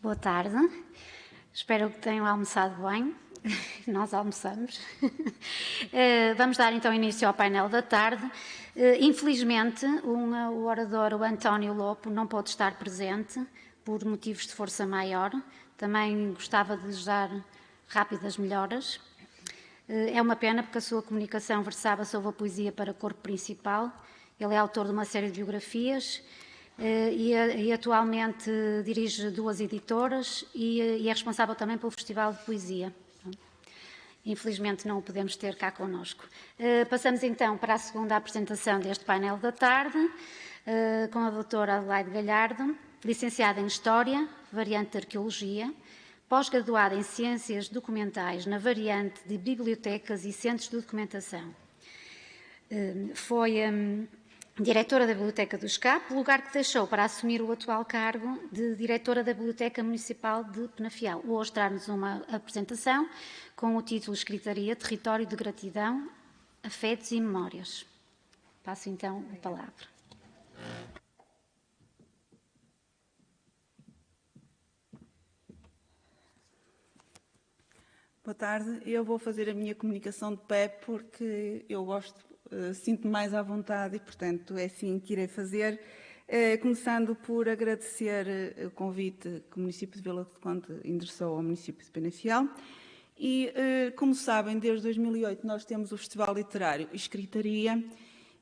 Boa tarde, espero que tenham almoçado bem, nós almoçamos. Vamos dar então início ao painel da tarde. Infelizmente, o orador, o António Lopo, não pôde estar presente por motivos de força maior. Também gostava de desejar rápidas melhoras. É uma pena porque a sua comunicação versava sobre a poesia para corpo principal. Ele é autor de uma série de biografias e atualmente dirige 2 editoras e é responsável também pelo Festival de Poesia. Infelizmente não o podemos ter cá connosco. Passamos então para a segunda apresentação deste painel da tarde, com a doutora Adelaide Galhardo, licenciada em História, variante de Arqueologia, pós-graduada em Ciências Documentais na variante de Bibliotecas e Centros de Documentação. Foi diretora da Biblioteca do Escape, lugar que deixou para assumir o atual cargo de diretora da Biblioteca Municipal de Penafiel. Vou mostrar-nos uma apresentação com o título Escritaria, Território de Gratidão, Afetos e Memórias. Passo então a palavra. Boa tarde, eu vou fazer a minha comunicação de pé porque eu gosto, sinto-me mais à vontade e, portanto, é assim que irei fazer, começando por agradecer o convite que o município de Vila do Conde endereçou ao município de Penafiel e, como sabem, desde 2008 nós temos o Festival Literário Escritaria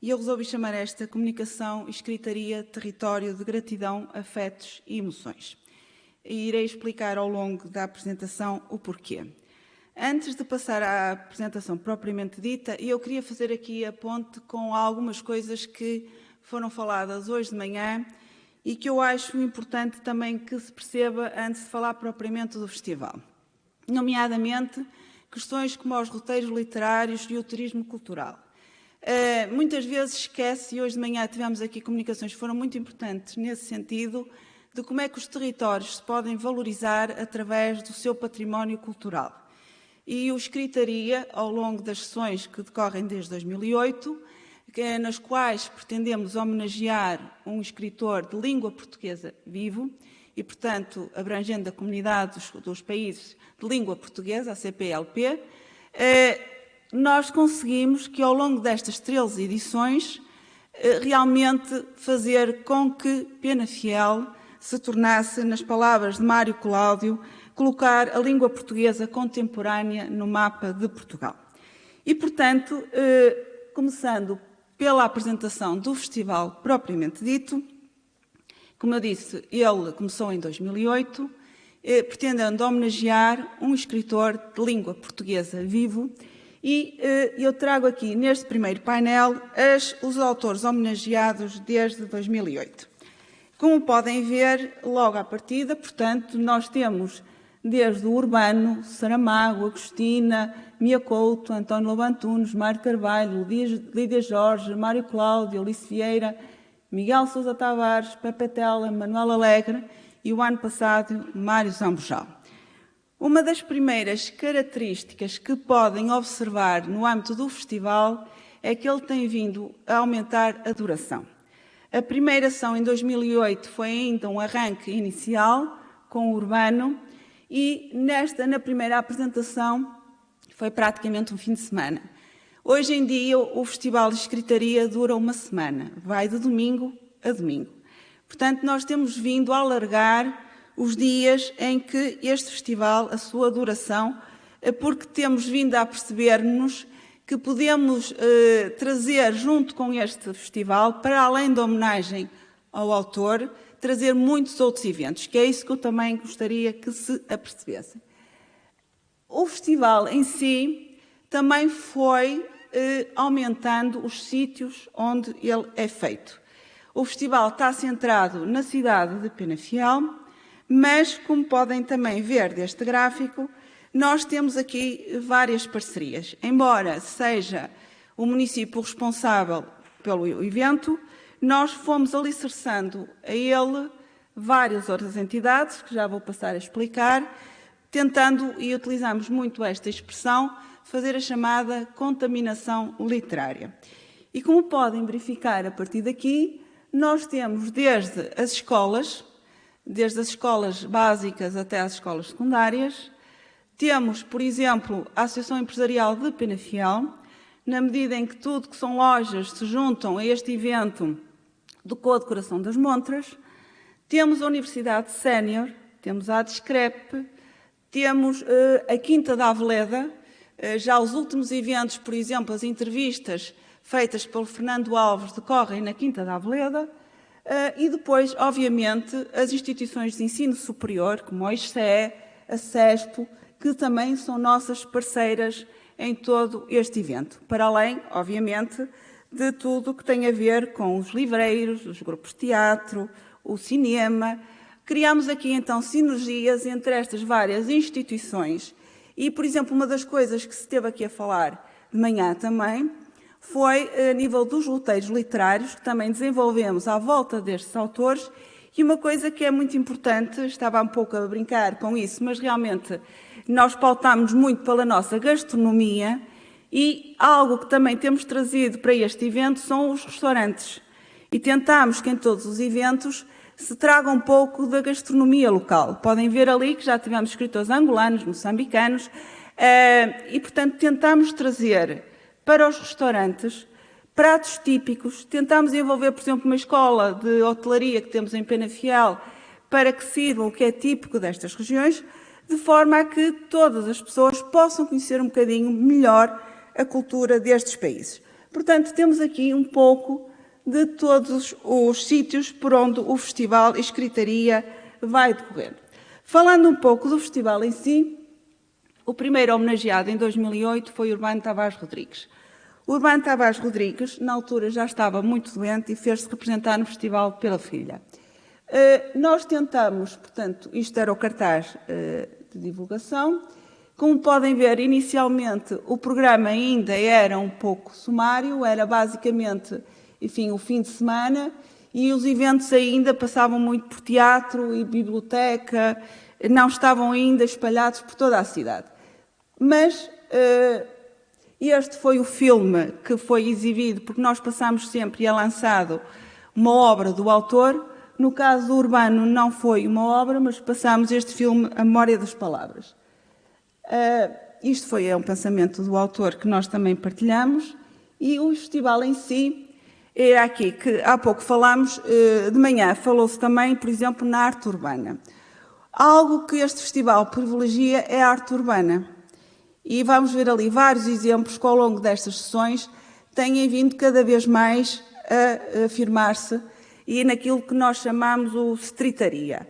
e eu resolvi chamar esta comunicação Escritaria, Território de Gratidão, Afetos e Emoções. E irei explicar ao longo da apresentação o porquê. Antes de passar à apresentação propriamente dita, eu queria fazer aqui a ponte com algumas coisas que foram faladas hoje de manhã e que eu acho importante também que se perceba antes de falar propriamente do festival. Nomeadamente, questões como os roteiros literários e o turismo cultural. Muitas vezes esquece, e hoje de manhã tivemos aqui comunicações que foram muito importantes nesse sentido, de como é que os territórios se podem valorizar através do seu património cultural. E o Escritaria, ao longo das sessões que decorrem desde 2008, nas quais pretendemos homenagear um escritor de língua portuguesa vivo e, portanto, abrangendo a comunidade dos países de língua portuguesa, a CPLP, nós conseguimos que, ao longo destas 13 edições, realmente fazer com que Penafiel se tornasse, nas palavras de Mário Cláudio, colocar a língua portuguesa contemporânea no mapa de Portugal. E, portanto, começando pela apresentação do festival propriamente dito, como eu disse, ele começou em 2008, pretendendo homenagear um escritor de língua portuguesa vivo e eu trago aqui neste primeiro painel os autores homenageados desde 2008. Como podem ver, logo à partida, portanto, nós temos desde o Urbano, Saramago, Agostina, Mia Couto, António Lobo Antunes, Mário Carvalho, Lídia Jorge, Mário Cláudio, Alice Vieira, Miguel Sousa Tavares, Pepe Tela, Manuel Alegre e o ano passado Mário Zambojal. Uma das primeiras características que podem observar no âmbito do festival é que ele tem vindo a aumentar a duração. A primeira ação em 2008 foi ainda um arranque inicial com o Urbano e na primeira apresentação foi praticamente um fim de semana. Hoje em dia o Festival de Escritaria dura uma semana, vai de domingo a domingo. Portanto, nós temos vindo a alargar os dias em que este festival, a sua duração, porque temos vindo a perceber-nos que podemos trazer junto com este festival, para além da homenagem ao autor, trazer muitos outros eventos, que é isso que eu também gostaria que se apercebessem. O festival em si também foi aumentando os sítios onde ele é feito. O festival está centrado na cidade de Penafiel, mas, como podem também ver deste gráfico, nós temos aqui várias parcerias. Embora seja o município responsável pelo evento, nós fomos alicerçando a ele várias outras entidades, que já vou passar a explicar, tentando, e utilizamos muito esta expressão, fazer a chamada contaminação literária. E como podem verificar a partir daqui, nós temos desde as escolas, desde as escolas básicas até às escolas secundárias. Temos, por exemplo, a Associação Empresarial de Penafiel, na medida em que tudo que são lojas se juntam a este evento do Co-Decoração das Montras. Temos a Universidade Sénior, temos a Adescrep, temos a Quinta da Aveleda, já os últimos eventos, por exemplo, as entrevistas feitas pelo Fernando Alves decorrem na Quinta da Aveleda, e depois, obviamente, as instituições de ensino superior, como a ISCE, a CESPO, que também são nossas parceiras em todo este evento, para além, obviamente, de tudo o que tem a ver com os livreiros, os grupos de teatro, o cinema. Criamos aqui, então, sinergias entre estas várias instituições e, por exemplo, uma das coisas que se esteve aqui a falar de manhã também foi a nível dos roteiros literários, que também desenvolvemos à volta destes autores, e uma coisa que é muito importante, estava um pouco a brincar com isso, mas realmente nós pautamos muito pela nossa gastronomia, e algo que também temos trazido para este evento são os restaurantes. E tentamos que em todos os eventos se traga um pouco da gastronomia local. Podem ver ali que já tivemos escritores angolanos, moçambicanos, e, portanto, tentamos trazer para os restaurantes pratos típicos. Tentamos envolver, por exemplo, uma escola de hotelaria que temos em Penafiel para que sirva o que é típico destas regiões, de forma a que todas as pessoas possam conhecer um bocadinho melhor a cultura destes países. Portanto, temos aqui um pouco de todos os sítios por onde o Festival Escritaria vai decorrer. Falando um pouco do festival em si, o primeiro homenageado em 2008 foi Urbano Tavares Rodrigues. O Urbano Tavares Rodrigues, na altura, já estava muito doente e fez-se representar no festival pela filha. Nós tentamos, portanto, isto era o cartaz de divulgação. Como podem ver, inicialmente o programa ainda era um pouco sumário, era basicamente, enfim, o fim de semana, e os eventos ainda passavam muito por teatro e biblioteca, não estavam ainda espalhados por toda a cidade. Mas este foi o filme que foi exibido, porque nós passamos sempre e é lançado uma obra do autor. No caso do Urbano não foi uma obra, mas passamos este filme, A Memória das Palavras. Isto foi um pensamento do autor que nós também partilhamos, e o festival em si é aqui que há pouco falámos, de manhã falou-se também, por exemplo, na arte urbana. Algo que este festival privilegia é a arte urbana. E vamos ver ali vários exemplos que ao longo destas sessões têm vindo cada vez mais a afirmar-se e naquilo que nós chamamos o streetaria.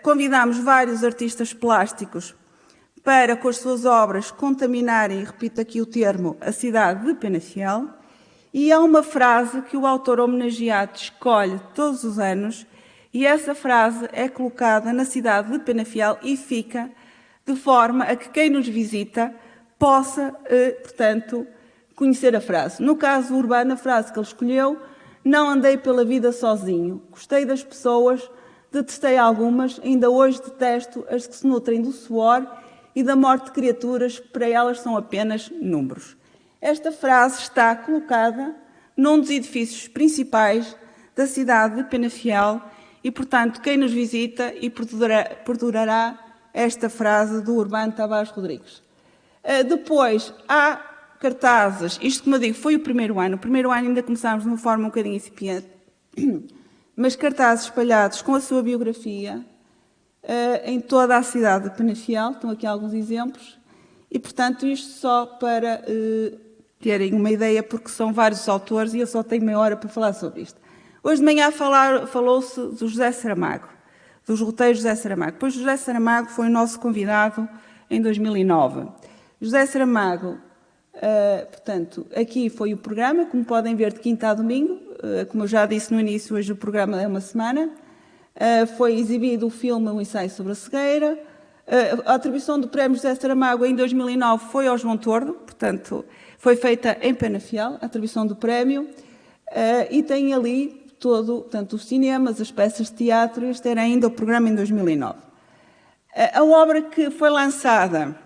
Convidámos vários artistas plásticos para, com as suas obras, contaminarem, repito aqui o termo, a cidade de Penafiel, e há uma frase que o autor homenageado escolhe todos os anos, e essa frase é colocada na cidade de Penafiel e fica de forma a que quem nos visita possa, portanto, conhecer a frase. No caso Urbano, a frase que ele escolheu: não andei pela vida sozinho, gostei das pessoas, detestei algumas, ainda hoje detesto as que se nutrem do suor e da morte de criaturas que para elas são apenas números. Esta frase está colocada num dos edifícios principais da cidade de Penafiel e, portanto, quem nos visita e perdurará esta frase do Urbano Tavares Rodrigues. Depois, há cartazes, isto, como eu digo, foi o primeiro ano ainda começámos de uma forma um bocadinho incipiente, mas cartazes espalhados com a sua biografia em toda a cidade de Penafiel, estão aqui alguns exemplos, e, portanto, isto só para terem uma ideia, porque são vários autores e eu só tenho meia hora para falar sobre isto. Hoje de manhã falou-se do José Saramago, dos roteiros José Saramago. Pois José Saramago foi o nosso convidado em 2009. José Saramago, portanto, aqui foi o programa, como podem ver, de quinta a domingo. Como eu já disse no início, hoje o programa é uma semana. Foi exibido o filme Um Ensaio sobre a Cegueira. A atribuição do prémio José Saramago em 2009 foi ao João Tordo, portanto, foi feita em Penafiel, a atribuição do prémio, e tem ali todo, portanto, os cinemas, as peças de teatro. Este era ainda o programa em 2009. A obra que foi lançada,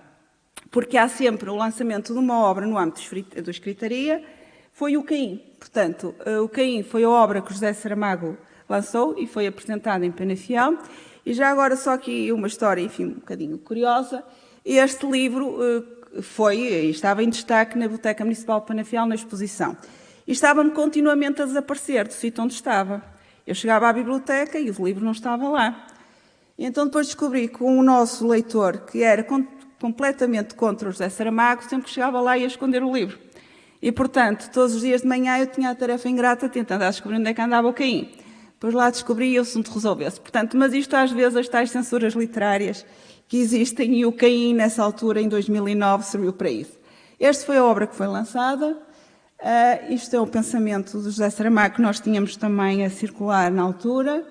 porque há sempre o lançamento de uma obra no âmbito da escritaria, foi o Caim. Portanto, o Caim foi a obra que José Saramago lançou e foi apresentado em Penafiel. E já agora só aqui uma história, enfim, um bocadinho curiosa. Este livro estava em destaque na Biblioteca Municipal de Penafiel, na exposição. E estava-me continuamente a desaparecer do sítio onde estava. Eu chegava à biblioteca e o livro não estava lá. E então depois descobri que o nosso leitor, que era completamente contra o José Saramago, sempre que chegava lá ia esconder o livro. E, portanto, todos os dias de manhã eu tinha a tarefa ingrata de tentar descobrir onde é que andava o Caim. Depois lá descobri e o assunto resolveu-se. Portanto, mas isto às vezes, as tais censuras literárias que existem, e o Caim, nessa altura, em 2009, serviu para isso. Esta foi a obra que foi lançada. Isto é o pensamento do José Saramago, que nós tínhamos também a circular na altura.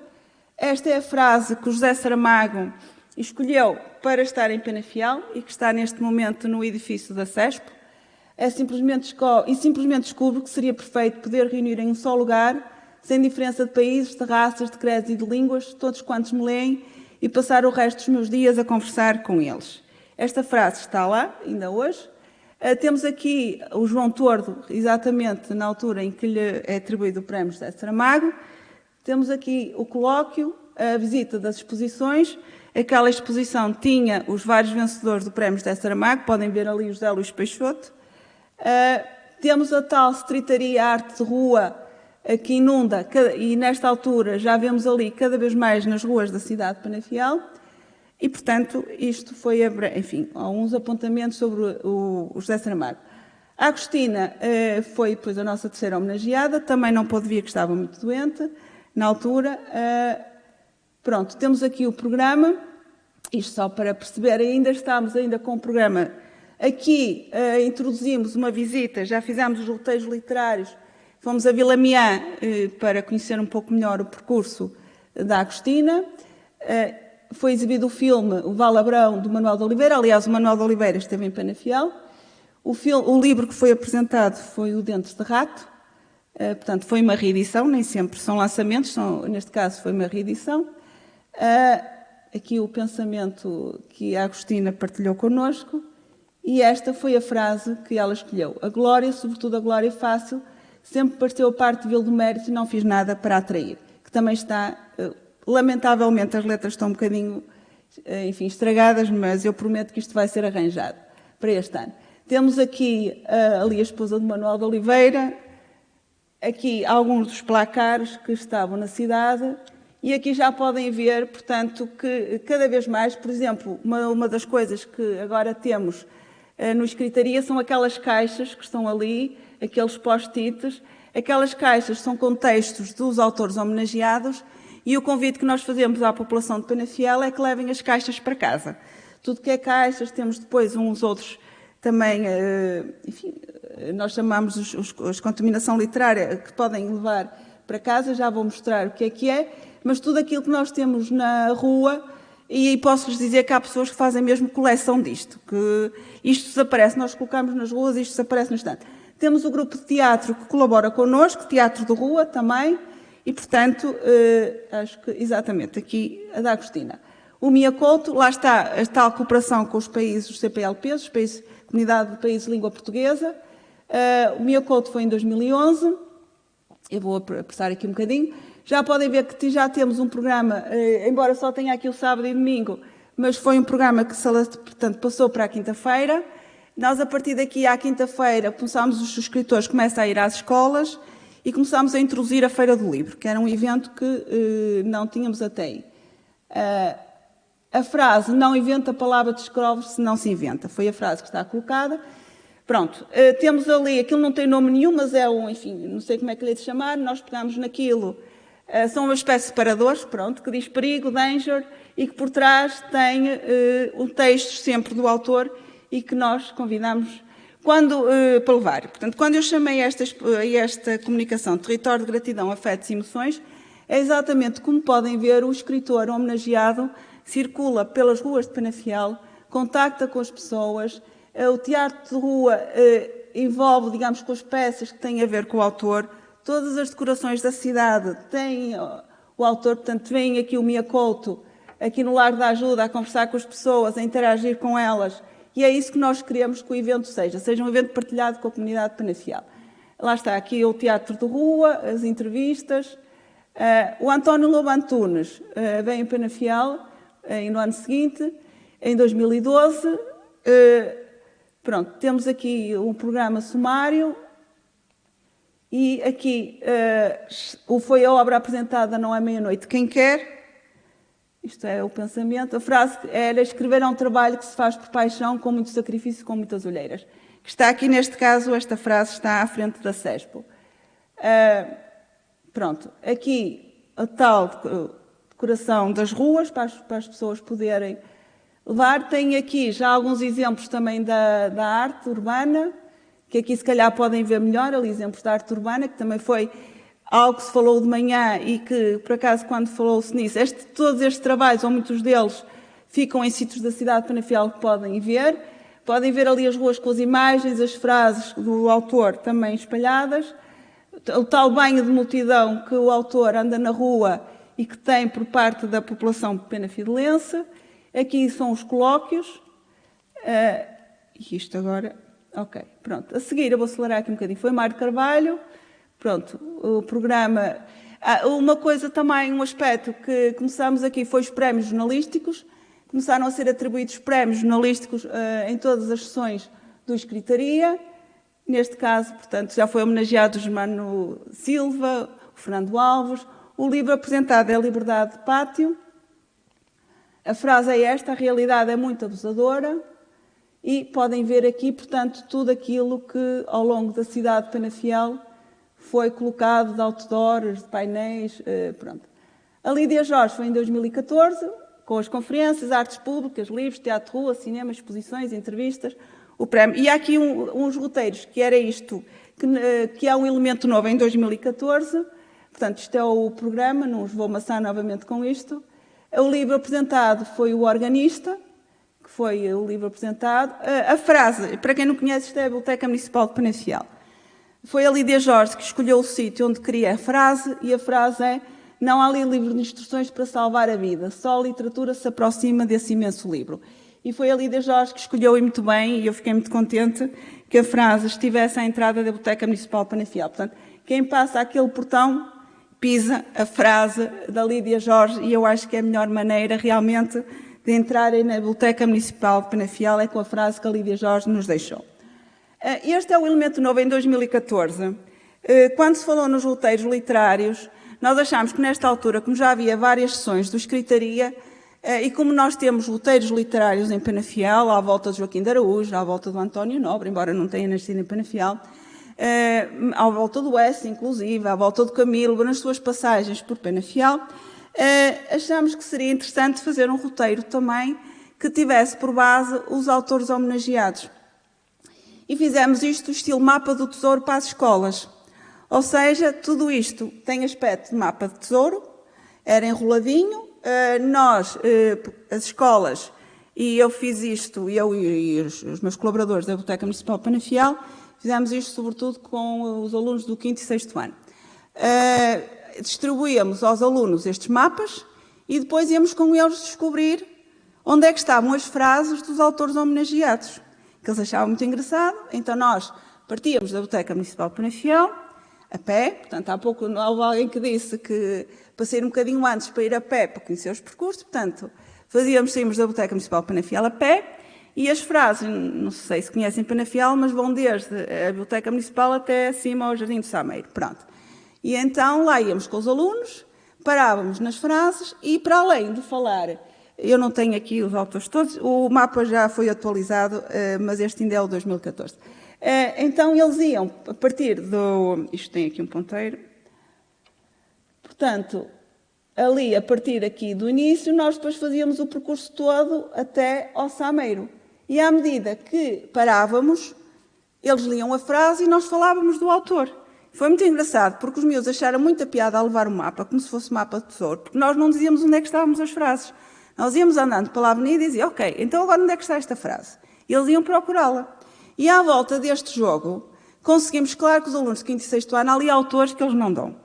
Esta é a frase que o José Saramago escolheu para estar em Penafiel e que está neste momento no edifício da CESP. Simplesmente descubro que seria perfeito poder reunir em um só lugar, sem diferença de países, de raças, de credos e de línguas, todos quantos me leem, e passar o resto dos meus dias a conversar com eles. Esta frase está lá, ainda hoje. Temos aqui o João Tordo, exatamente na altura em que lhe é atribuído o prémio José Saramago. Temos aqui o colóquio, a visita das exposições. Aquela exposição tinha os vários vencedores do prémio José Saramago, podem ver ali o José Luís Peixoto. Temos a tal Streetaria Arte de Rua, que inunda, e nesta altura já vemos ali cada vez mais nas ruas da cidade de Penafiel. E, portanto, isto foi, enfim, alguns apontamentos sobre o José Saramago. A Agostina foi depois a nossa terceira homenageada, também não pôde vir, que estava muito doente na altura. Pronto, temos aqui o programa, isto só para perceber, estamos com o programa. Aqui introduzimos uma visita, já fizemos os roteiros literários, fomos a Vila Miã para conhecer um pouco melhor o percurso da Agostina. Foi exibido o filme O Valabrão, do Manuel de Oliveira. Aliás, o Manuel de Oliveira esteve em Penafiel. O livro que foi apresentado foi O Dentes de Rato. Portanto, foi uma reedição, nem sempre são lançamentos, neste caso foi uma reedição. Aqui o pensamento que a Agostina partilhou connosco. E esta foi a frase que ela escolheu. A glória, sobretudo a glória fácil, sempre pareceu a parte vil do mérito e não fiz nada para atrair. Que também está, lamentavelmente, as letras estão um bocadinho, enfim, estragadas, mas eu prometo que isto vai ser arranjado para este ano. Temos aqui ali a esposa de Manuel de Oliveira, aqui alguns dos placares que estavam na cidade, e aqui já podem ver, portanto, que cada vez mais, por exemplo, uma das coisas que agora temos no Escritaria são aquelas caixas que estão ali, aqueles post-its. Aquelas caixas são com textos dos autores homenageados e o convite que nós fazemos à população de Penafiel é que levem as caixas para casa. Tudo que é caixas, temos depois uns outros também, enfim, nós chamamos as contaminação literária, que podem levar para casa, já vou mostrar o que é, mas tudo aquilo que nós temos na rua. E posso-vos dizer que há pessoas que fazem mesmo coleção disto, que isto desaparece, nós colocamos nas ruas e isto desaparece no instante. Temos o grupo de teatro que colabora connosco, Teatro de Rua também, e portanto, acho que exatamente aqui a da Agostina. O Miacouto, lá está a tal cooperação com os países, os CPLPs, os países, Comunidade de Países de Língua Portuguesa. O Miacouto foi em 2011, eu vou apressar aqui um bocadinho. Já podem ver que já temos um programa, embora só tenha aqui o sábado e domingo, mas foi um programa que, portanto, passou para a quinta-feira. Nós, a partir daqui, à quinta-feira, começámos, os escritores começam a ir às escolas e começámos a introduzir a Feira do Livro, que era um evento que não tínhamos até aí. A frase, não inventa a palavra, descobre-se, não se inventa, foi a frase que está colocada. Pronto, temos ali, aquilo não tem nome nenhum, mas é enfim, não sei como é que lhe é de chamar, nós pegamos naquilo. São uma espécie de separadores, pronto, que diz perigo, danger, e que por trás tem o texto sempre do autor e que nós convidamos para levar. Portanto, quando eu chamei esta comunicação Território de Gratidão, Afetos e Emoções, é exatamente como podem ver, o escritor homenageado circula pelas ruas de Penafiel, contacta com as pessoas, o teatro de rua envolve, digamos, com as peças que têm a ver com o autor. Todas as decorações da cidade têm o autor, portanto, vem aqui o Miacouto, aqui no Lar da Ajuda, a conversar com as pessoas, a interagir com elas. E é isso que nós queremos que o evento seja um evento partilhado com a comunidade de Penafiel. Lá está, aqui o teatro de rua, as entrevistas, O António Lobo Antunes vem em Penafiel no ano seguinte, em 2012. Pronto, temos aqui um programa sumário e aqui foi a obra apresentada Não é meia-noite quem quer. Isto é o pensamento. A frase era: escrever é um trabalho que se faz por paixão, com muito sacrifício, com muitas olheiras. Que está aqui, neste caso, esta frase está à frente da CESPO. Pronto, aqui a tal decoração das ruas, para as pessoas poderem levar. Tem aqui já alguns exemplos também da arte urbana, que aqui se calhar podem ver melhor, ali exemplos da arte urbana, que também foi algo que se falou de manhã e que, por acaso, quando falou-se nisso, todos estes trabalhos, ou muitos deles, ficam em sítios da cidade de Penafiel que podem ver. Podem ver ali as ruas com as imagens, as frases do autor também espalhadas. O tal banho de multidão que o autor anda na rua e que tem por parte da população penafidelense. Aqui são os colóquios. Isto agora... Ok, pronto. A seguir, eu vou acelerar aqui um bocadinho. Foi Mário Carvalho. Pronto, o programa... uma coisa também, um aspecto que começamos aqui foi os prémios jornalísticos. Começaram a ser atribuídos prémios jornalísticos em todas as sessões do Escritaria. Neste caso, portanto, já foi homenageado o Germano Silva, o Fernando Alves. O livro apresentado é Liberdade de Pátio. A frase é esta: a realidade é muito abusadora. E podem ver aqui, portanto, tudo aquilo que ao longo da cidade de Penafiel foi colocado de outdoors, de painéis, pronto. A Lídia Jorge foi em 2014, com as conferências, artes públicas, livros, teatro rua, cinema, exposições, entrevistas, o prémio. E há aqui uns roteiros, que era isto, que é um elemento novo em 2014. Portanto, isto é o programa, não os vou amassar novamente com isto. O livro apresentado foi O Organista, que foi o livro apresentado. A frase, para quem não conhece, isto é a Biblioteca Municipal de Penafiel. Foi a Lídia Jorge que escolheu o sítio onde queria a frase, e a frase é: não há ali livro de instruções para salvar a vida, só a literatura se aproxima desse imenso livro. E foi a Lídia Jorge que escolheu, e muito bem, e eu fiquei muito contente que a frase estivesse à entrada da Biblioteca Municipal de Penafiel. Portanto, quem passa aquele portão pisa a frase da Lídia Jorge, e eu acho que é a melhor maneira realmente de entrarem na Biblioteca Municipal de Penafiel é com a frase que a Lídia Jorge nos deixou. Este é o elemento novo em 2014. Quando se falou nos roteiros literários, nós achámos que nesta altura, como já havia várias sessões do Escritaria, e como nós temos roteiros literários em Penafiel, à volta de Joaquim de Araújo, à volta do António Nobre, embora não tenha nascido em Penafiel, à volta do S, inclusive, à volta do Camilo, nas suas passagens por Penafiel, achámos que seria interessante fazer um roteiro também que tivesse por base os autores homenageados. E fizemos isto estilo mapa do tesouro para as escolas. Ou seja, tudo isto tem aspecto de mapa de tesouro, era enroladinho. Nós, as escolas, e eu fiz isto, eu e os meus colaboradores da Biblioteca Municipal de Penafiel, fizemos isto sobretudo com os alunos do 5º e 6º ano. Distribuíamos aos alunos estes mapas e depois íamos com eles descobrir onde é que estavam as frases dos autores homenageados, que eles achavam muito engraçado. Então nós partíamos da Biblioteca Municipal de Penafiel, a pé. Portanto, há pouco houve alguém que disse que para sair um bocadinho antes para ir a pé para conhecer os percursos. Portanto, saímos da Biblioteca Municipal de Penafiel a pé, e as frases, não sei se conhecem Penafiel, mas vão desde a Biblioteca Municipal até acima ao Jardim do Sameiro. Pronto. E então lá íamos com os alunos, parávamos nas frases e, para além de falar, eu não tenho aqui os autores todos, o mapa já foi atualizado, mas este ainda é o 2014. Então eles iam a partir do... Isto tem aqui um ponteiro. Portanto, ali a partir aqui do início, nós depois fazíamos o percurso todo até ao Sameiro. E à medida que parávamos, eles liam a frase e nós falávamos do autor. Foi muito engraçado, porque os miúdos acharam muita piada a levar o mapa, como se fosse mapa de tesouro, porque nós não dizíamos onde é que estávamos as frases. Nós íamos andando pela avenida e diziam: ok, então agora onde é que está esta frase? E eles iam procurá-la. E à volta deste jogo, conseguimos, claro que os alunos de 5º e 6º ano, há ali autores que eles não dão.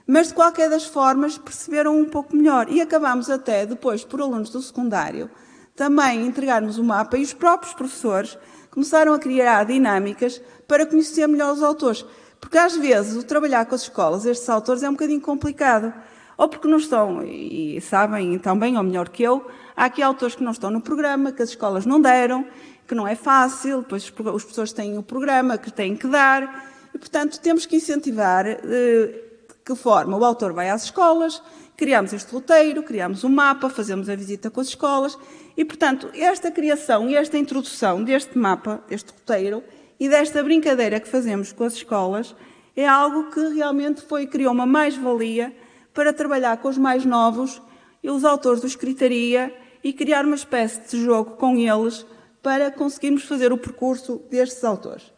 Mas, de qualquer das formas, perceberam um pouco melhor. E acabámos até, depois, por alunos do secundário, também entregarmos o mapa, e os próprios professores começaram a criar dinâmicas para conhecer melhor os autores. Porque, às vezes, o trabalhar com as escolas, estes autores, é um bocadinho complicado. ou porque não estão, e sabem tão bem ou melhor que eu, há aqui autores que não estão no programa, que as escolas não deram, que não é fácil, depois as professores têm o programa que têm que dar, e, portanto, temos que incentivar de que forma o autor vai às escolas, criamos este roteiro, criamos um mapa, fazemos a visita com as escolas, e, portanto, esta criação e esta introdução deste mapa, deste roteiro, e desta brincadeira que fazemos com as escolas, é algo que realmente criou uma mais-valia para trabalhar com os mais novos e os autores do Escritaria e criar uma espécie de jogo com eles para conseguirmos fazer o percurso destes autores.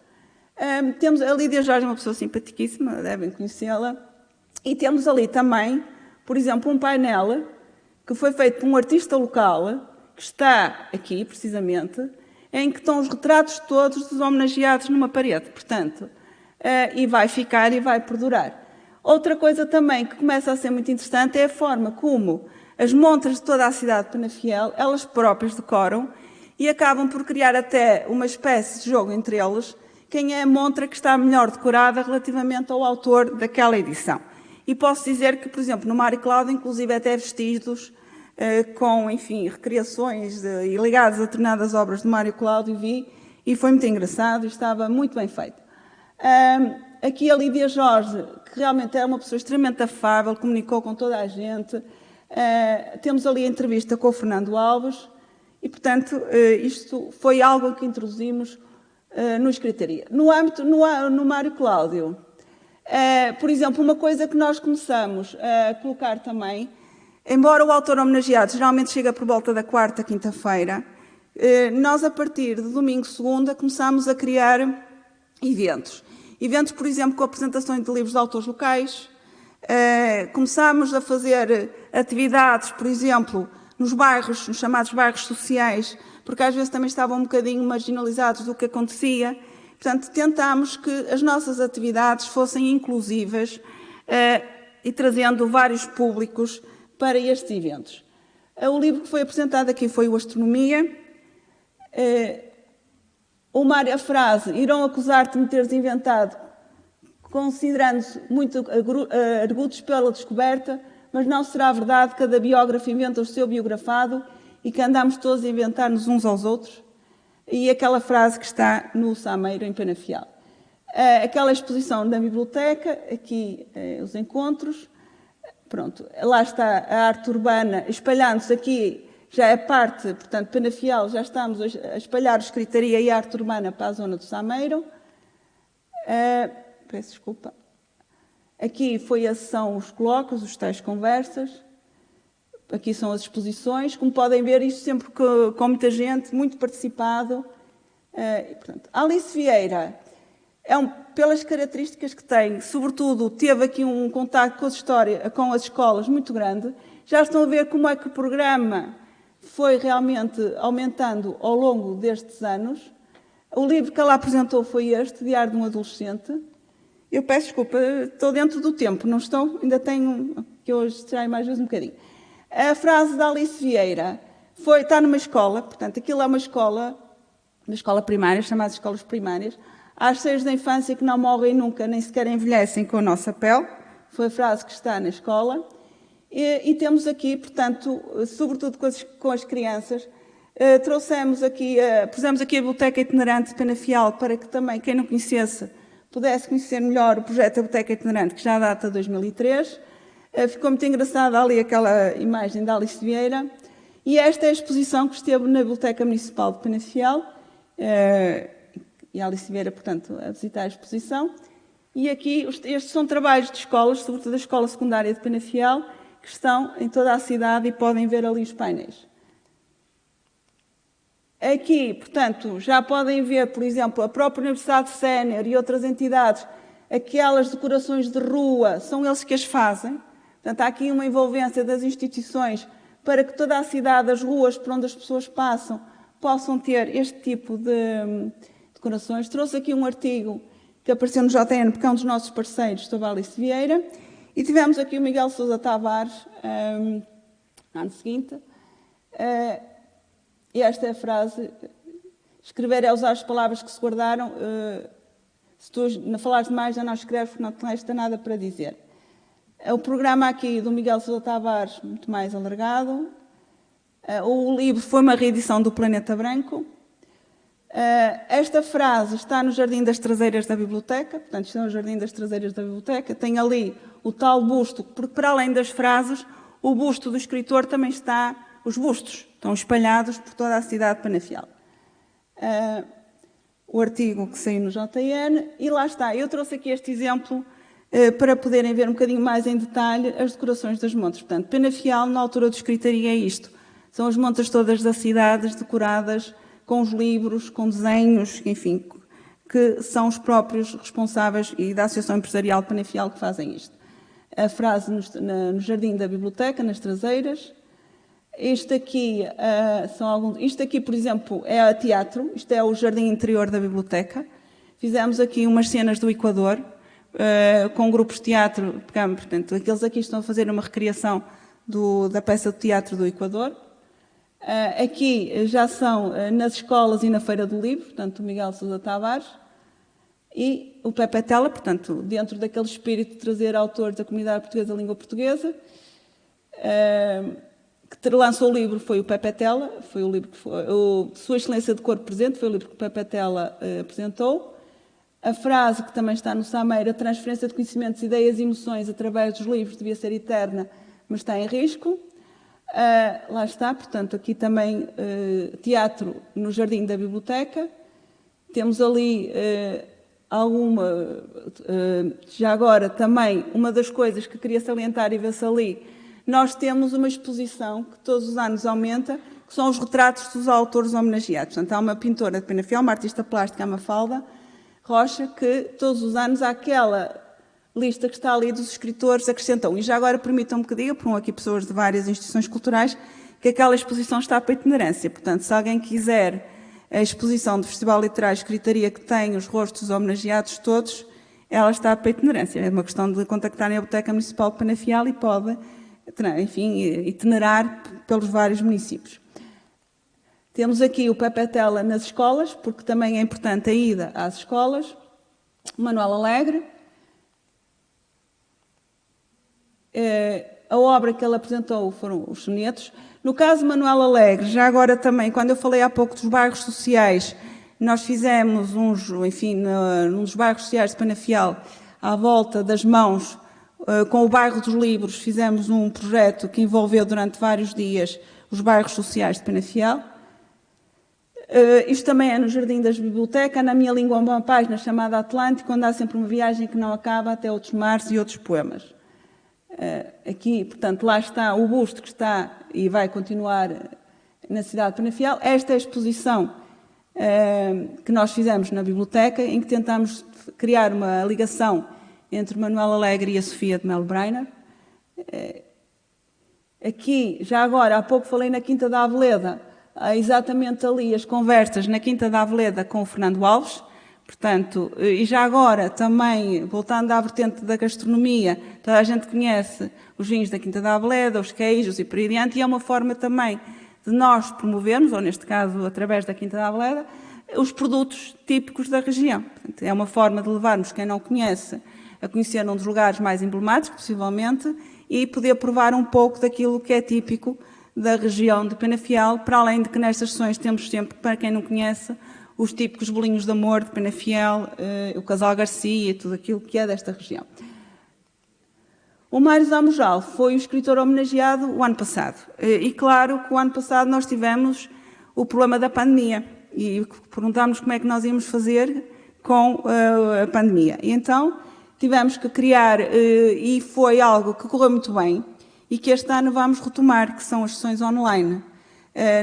Temos a Lídia Jorge, uma pessoa simpaticíssima, devem conhecê-la, e temos ali também, por exemplo, um painel que foi feito por um artista local, que está aqui, precisamente, em que estão os retratos todos dos homenageados numa parede, portanto, e vai ficar e vai perdurar. Outra coisa também que começa a ser muito interessante é a forma como as montras de toda a cidade de Penafiel, elas próprias decoram e acabam por criar até uma espécie de jogo entre eles, quem é a montra que está melhor decorada relativamente ao autor daquela edição. E posso dizer que, por exemplo, no Mário Cláudio, inclusive até vestidos com, enfim, recriações e ligados a determinadas obras de Mário Cláudio, vi, e foi muito engraçado e estava muito bem feito. Aqui a Lídia Jorge, que realmente é uma pessoa extremamente afável, comunicou com toda a gente. Temos ali a entrevista com o Fernando Alves e, portanto, isto foi algo que introduzimos no Escritaria. No âmbito, no Mário Cláudio, por exemplo, uma coisa que nós começamos a colocar também, embora o autor homenageado geralmente chega por volta da quarta, quinta-feira, nós, a partir de domingo, segunda, começamos a criar eventos. Eventos, por exemplo, com apresentações de livros de autores locais. Começámos a fazer atividades, por exemplo, nos bairros, nos chamados bairros sociais, porque às vezes também estavam um bocadinho marginalizados do que acontecia. Portanto, tentámos que as nossas atividades fossem inclusivas e trazendo vários públicos para estes eventos. O livro que foi apresentado aqui foi o Astronomia. A frase, irão acusar-te de me teres inventado, considerando-se muito argutos pela descoberta, mas não será verdade que cada biógrafo inventa o seu biografado e que andamos todos a inventar-nos uns aos outros. E aquela frase que está no Sameiro, em Penafiel. Aquela exposição na biblioteca, aqui os encontros, pronto, lá está a arte urbana espalhando-se aqui. Já é parte, portanto, Penafiel, já estamos a espalhar a Escritaria e a arte urbana para a zona do Sameiro. Peço desculpa. Aqui foi a sessão, os colóquios, os tais conversas. Aqui são as exposições. Como podem ver, isto sempre com muita gente, muito participado. Portanto, Alice Vieira, pelas características que tem, sobretudo, teve aqui um contacto com as escolas muito grande. Já estão a ver como é que o programa foi realmente aumentando ao longo destes anos. O livro que ela apresentou foi este, Diário de um Adolescente. Eu peço desculpa, estou dentro do tempo, não estou? Ainda tenho, que hoje distraio mais vezes um bocadinho. A frase da Alice Vieira está numa escola, portanto, aquilo é uma escola primária, chamadas escolas primárias. Há as seios da infância que não morrem nunca, nem sequer envelhecem com a nossa pele. Foi a frase que está na escola. E temos aqui, portanto, sobretudo com as crianças, pusemos aqui a Biblioteca Itinerante de Penafiel para que também, quem não conhecesse, pudesse conhecer melhor o projeto da Biblioteca Itinerante, que já data de 2003. Ficou muito engraçada ali aquela imagem da Alice Vieira. E esta é a exposição que esteve na Biblioteca Municipal de Penafiel. E a Alice Vieira, portanto, a visitar a exposição. E aqui, estes são trabalhos de escolas, sobretudo da Escola Secundária de Penafiel, que estão em toda a cidade e podem ver ali os painéis. Aqui, portanto, já podem ver, por exemplo, a própria Universidade Sénior e outras entidades, aquelas decorações de rua, são eles que as fazem. Portanto, há aqui uma envolvência das instituições para que toda a cidade, as ruas por onde as pessoas passam, possam ter este tipo de decorações. Trouxe aqui um artigo que apareceu no JN, porque é um dos nossos parceiros, sobre a Alice Vieira. E tivemos aqui o Miguel Sousa Tavares, no ano seguinte. E esta é a frase: escrever é usar as palavras que se guardaram. Se tu falares demais, já não escreves, porque não te resta nada para dizer. O programa aqui do Miguel Sousa Tavares, muito mais alargado. O livro foi uma reedição do Planeta Branco. Esta frase está no Jardim das Traseiras da Biblioteca, portanto, está no Jardim das Traseiras da Biblioteca. Tem ali o tal busto, porque para além das frases, o busto do escritor também está, os bustos estão espalhados por toda a cidade de Penafiel. O artigo que saiu no JN, e lá está. Eu trouxe aqui este exemplo para poderem ver um bocadinho mais em detalhe as decorações das montas. Portanto, Penafiel, na altura de escritaria, é isto. São as montas todas das cidades decoradas com os livros, com desenhos, enfim, que são os próprios responsáveis e da Associação Empresarial de Penafiel que fazem isto. A frase no Jardim da Biblioteca, nas traseiras. Isto aqui, isto aqui, por exemplo, é teatro. Isto é o Jardim Interior da Biblioteca. Fizemos aqui umas cenas do Equador, com grupos de teatro. Portanto, aqueles aqui estão a fazer uma recriação da peça de teatro do Equador. Aqui já são nas escolas e na Feira do Livro, portanto, o Miguel Sousa Tavares. E o Pepe Tela, portanto, dentro daquele espírito de trazer autores da comunidade portuguesa da língua portuguesa. Que lançou o livro foi o Pepe Tela, foi o livro que foi, Sua Excelência de Corpo Presente, foi o livro que o Pepe Tela apresentou. A frase que também está no Sameiro, a transferência de conhecimentos, ideias e emoções através dos livros devia ser eterna, mas está em risco. Lá está, portanto, aqui também teatro no Jardim da Biblioteca. Temos ali já agora também, uma das coisas que queria salientar e ver-se ali, nós temos uma exposição que todos os anos aumenta, que são os retratos dos autores homenageados. Portanto, há uma pintora de Penafiel, uma artista plástica, a Mafalda Rocha, que todos os anos há aquela lista que está ali dos escritores acrescentam. E já agora permitam-me que diga, por aqui pessoas de várias instituições culturais, que aquela exposição está para itinerância. Portanto, se alguém quiser a exposição do Festival Literário de Escritaria que tem os rostos homenageados todos, ela está para itinerância. É uma questão de contactarem a Biblioteca Municipal de Penafiel e pode, enfim, itinerar pelos vários municípios. Temos aqui o Pepe Tela nas escolas, porque também é importante a ida às escolas. O Manuel Alegre. A obra que ele apresentou foram os sonetos. No caso de Manuel Alegre, já agora também, quando eu falei há pouco dos bairros sociais, nós fizemos num dos bairros sociais de Penafiel, à volta das Mãos, com o bairro dos Livros, fizemos um projeto que envolveu durante vários dias os bairros sociais de Penafiel. Isto também é no Jardim das Bibliotecas, na minha língua uma página chamada Atlântico, onde há sempre uma viagem que não acaba até outros mares e outros poemas. Aqui, portanto, lá está o busto que está e vai continuar na cidade de Penafiel. Esta é a exposição que nós fizemos na biblioteca, em que tentamos criar uma ligação entre Manuel Alegre e a Sofia de Melo Breiner. Aqui, já agora, há pouco falei na Quinta da Aveleda, há exatamente ali as conversas na Quinta da Aveleda com o Fernando Alves. Portanto, e já agora também, voltando à vertente da gastronomia, toda a gente conhece os vinhos da Quinta da Aveleda, os queijos e por aí adiante, e é uma forma também de nós promovermos, ou neste caso através da Quinta da Aveleda, os produtos típicos da região. Portanto, é uma forma de levarmos quem não conhece a conhecer um dos lugares mais emblemáticos, possivelmente, e poder provar um pouco daquilo que é típico da região de Penafiel, para além de que nestas sessões temos sempre, para quem não conhece, os típicos bolinhos de amor de Penafiel, o Casal Garcia, tudo aquilo que é desta região. O Mário Zamujal foi o escritor homenageado o ano passado. E claro que o ano passado nós tivemos o problema da pandemia e perguntámos como é que nós íamos fazer com a pandemia. E então tivemos que criar, e foi algo que correu muito bem e que este ano vamos retomar, que são as sessões online.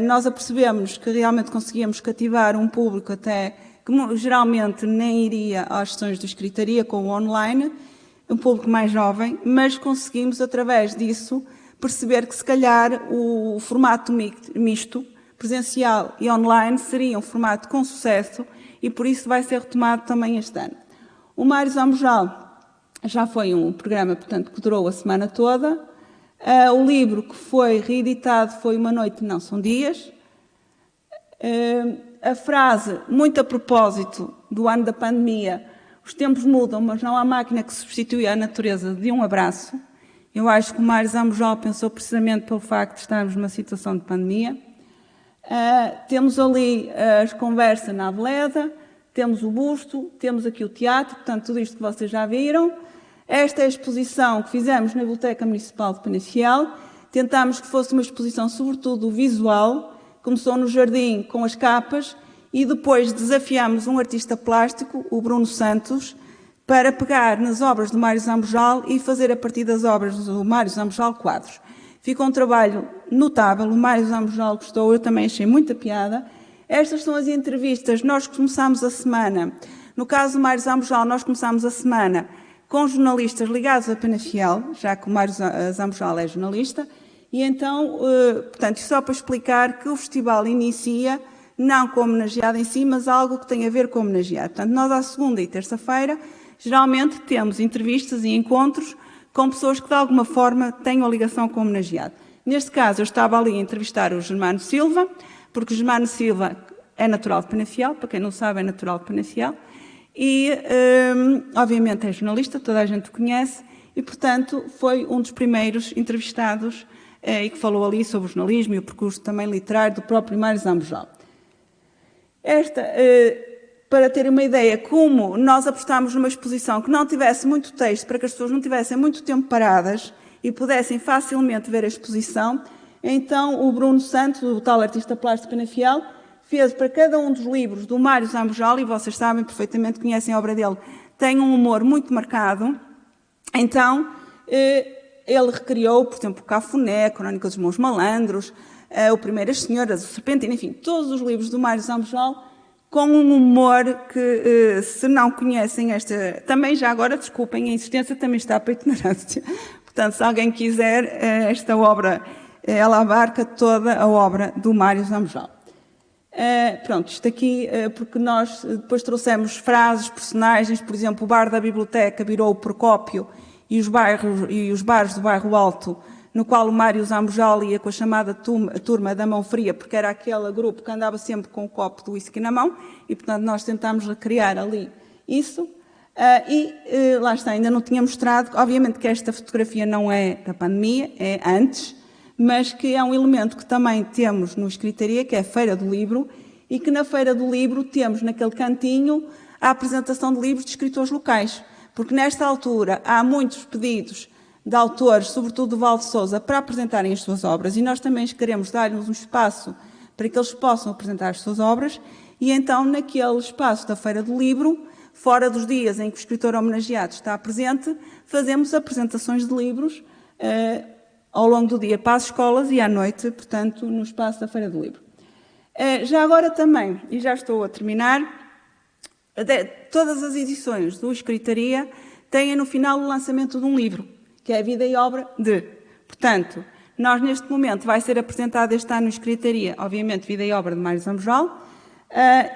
Nós apercebemos que realmente conseguíamos cativar um público até que geralmente nem iria às sessões de escritaria com o online, um público mais jovem, mas conseguimos através disso perceber que se calhar o formato misto, presencial e online, seria um formato com sucesso e por isso vai ser retomado também este ano. O Mário Zamujal já foi um programa, portanto, que durou a semana toda. O livro que foi reeditado foi Uma Noite, Não São Dias. A frase, muito a propósito do ano da pandemia, os tempos mudam, mas não há máquina que substitui a natureza de um abraço. Eu acho que o Mário Zambojal pensou precisamente pelo facto de estarmos numa situação de pandemia. Temos ali as conversas na Aveleda, temos o busto, temos aqui o teatro, portanto, tudo isto que vocês já viram. Esta é a exposição que fizemos na Biblioteca Municipal de Penafiel. Tentámos que fosse uma exposição, sobretudo, visual. Começou no jardim com as capas e depois desafiámos um artista plástico, o Bruno Santos, para pegar nas obras do Mário Zambojal e fazer a partir das obras do Mário Zambojal quadros. Ficou um trabalho notável, o Mário Zambojal gostou, eu também achei muita piada. Estas são as entrevistas, nós começámos a semana, no caso do Mário Zambojal, nós começámos a semana com jornalistas ligados a Penafiel, já que o Mário Zambojal é jornalista, e então, portanto, só para explicar que o festival inicia não com homenageado em si, mas algo que tem a ver com homenageado. Portanto, nós à segunda e terça-feira, geralmente temos entrevistas e encontros com pessoas que de alguma forma tenham ligação com o homenageado. Neste caso, eu estava ali a entrevistar o Germano Silva, porque o Germano Silva é natural de Penafiel, para quem não sabe é natural de Penafiel, e obviamente é jornalista, toda a gente o conhece, e portanto foi um dos primeiros entrevistados e que falou ali sobre o jornalismo e o percurso também literário do próprio Mário Zambojal. Para terem uma ideia, como nós apostámos numa exposição que não tivesse muito texto, para que as pessoas não tivessem muito tempo paradas e pudessem facilmente ver a exposição, então o Bruno Santos, o tal artista plástico Penafiel, fez para cada um dos livros do Mário Zambojal, e vocês sabem perfeitamente, conhecem a obra dele, tem um humor muito marcado, então ele recriou, por exemplo, o Cafuné, a Crónica dos Mãos Malandros, o Primeiras Senhoras, o Serpentino, enfim, todos os livros do Mário Zambojal, com um humor que, se não conhecem esta... Também, já agora, desculpem, a insistência também está para a itinerância. Portanto, se alguém quiser, esta obra, ela abarca toda a obra do Mário Zambojal. Pronto, isto aqui, porque nós depois trouxemos frases, personagens, por exemplo, o bar da biblioteca virou o Procópio e os bares do Bairro Alto, no qual o Mário Zambojal ia com a chamada turma da mão fria, porque era aquele grupo que andava sempre com o copo de whisky na mão, e portanto nós tentámos recriar ali isso. Lá está, ainda não tinha mostrado, obviamente que esta fotografia não é da pandemia, é antes, mas que é um elemento que também temos no Escritaria, que é a Feira do Livro, e que na Feira do Livro temos naquele cantinho a apresentação de livros de escritores locais, porque nesta altura há muitos pedidos de autores, sobretudo do Val de Sousa, para apresentarem as suas obras, e nós também queremos dar-lhes um espaço para que eles possam apresentar as suas obras, e então naquele espaço da Feira do Livro, fora dos dias em que o escritor homenageado está presente, fazemos apresentações de livros ao longo do dia para as escolas e à noite, portanto, no espaço da Feira do Livro. Já agora também, e já estou a terminar, todas as edições do Escritaria têm no final o lançamento de um livro, que é a Vida e Obra de. Portanto, nós neste momento vai ser apresentado este ano no Escritaria, obviamente, Vida e Obra de Mário Zambojal,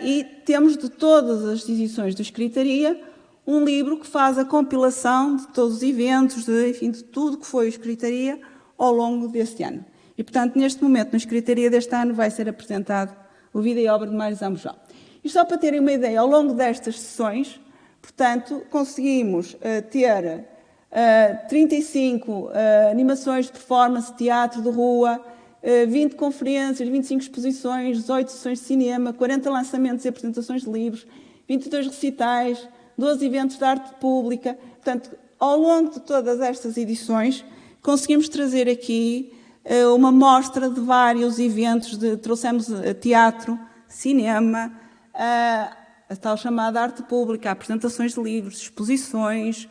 e temos de todas as edições do Escritaria um livro que faz a compilação de todos os eventos, enfim, de tudo que foi o Escritaria ao longo deste ano. E, portanto, neste momento, no Escritaria deste ano, vai ser apresentado o Vida e Obra de Mário Zambojal. E só para terem uma ideia, ao longo destas sessões, portanto, conseguimos ter 35 animações de performance, teatro de rua, 20 conferências, 25 exposições, 18 sessões de cinema, 40 lançamentos e apresentações de livros, 22 recitais, 12 eventos de arte pública. Portanto, ao longo de todas estas edições, conseguimos trazer aqui uma mostra de vários eventos, trouxemos teatro, cinema, a tal chamada arte pública, apresentações de livros, exposições.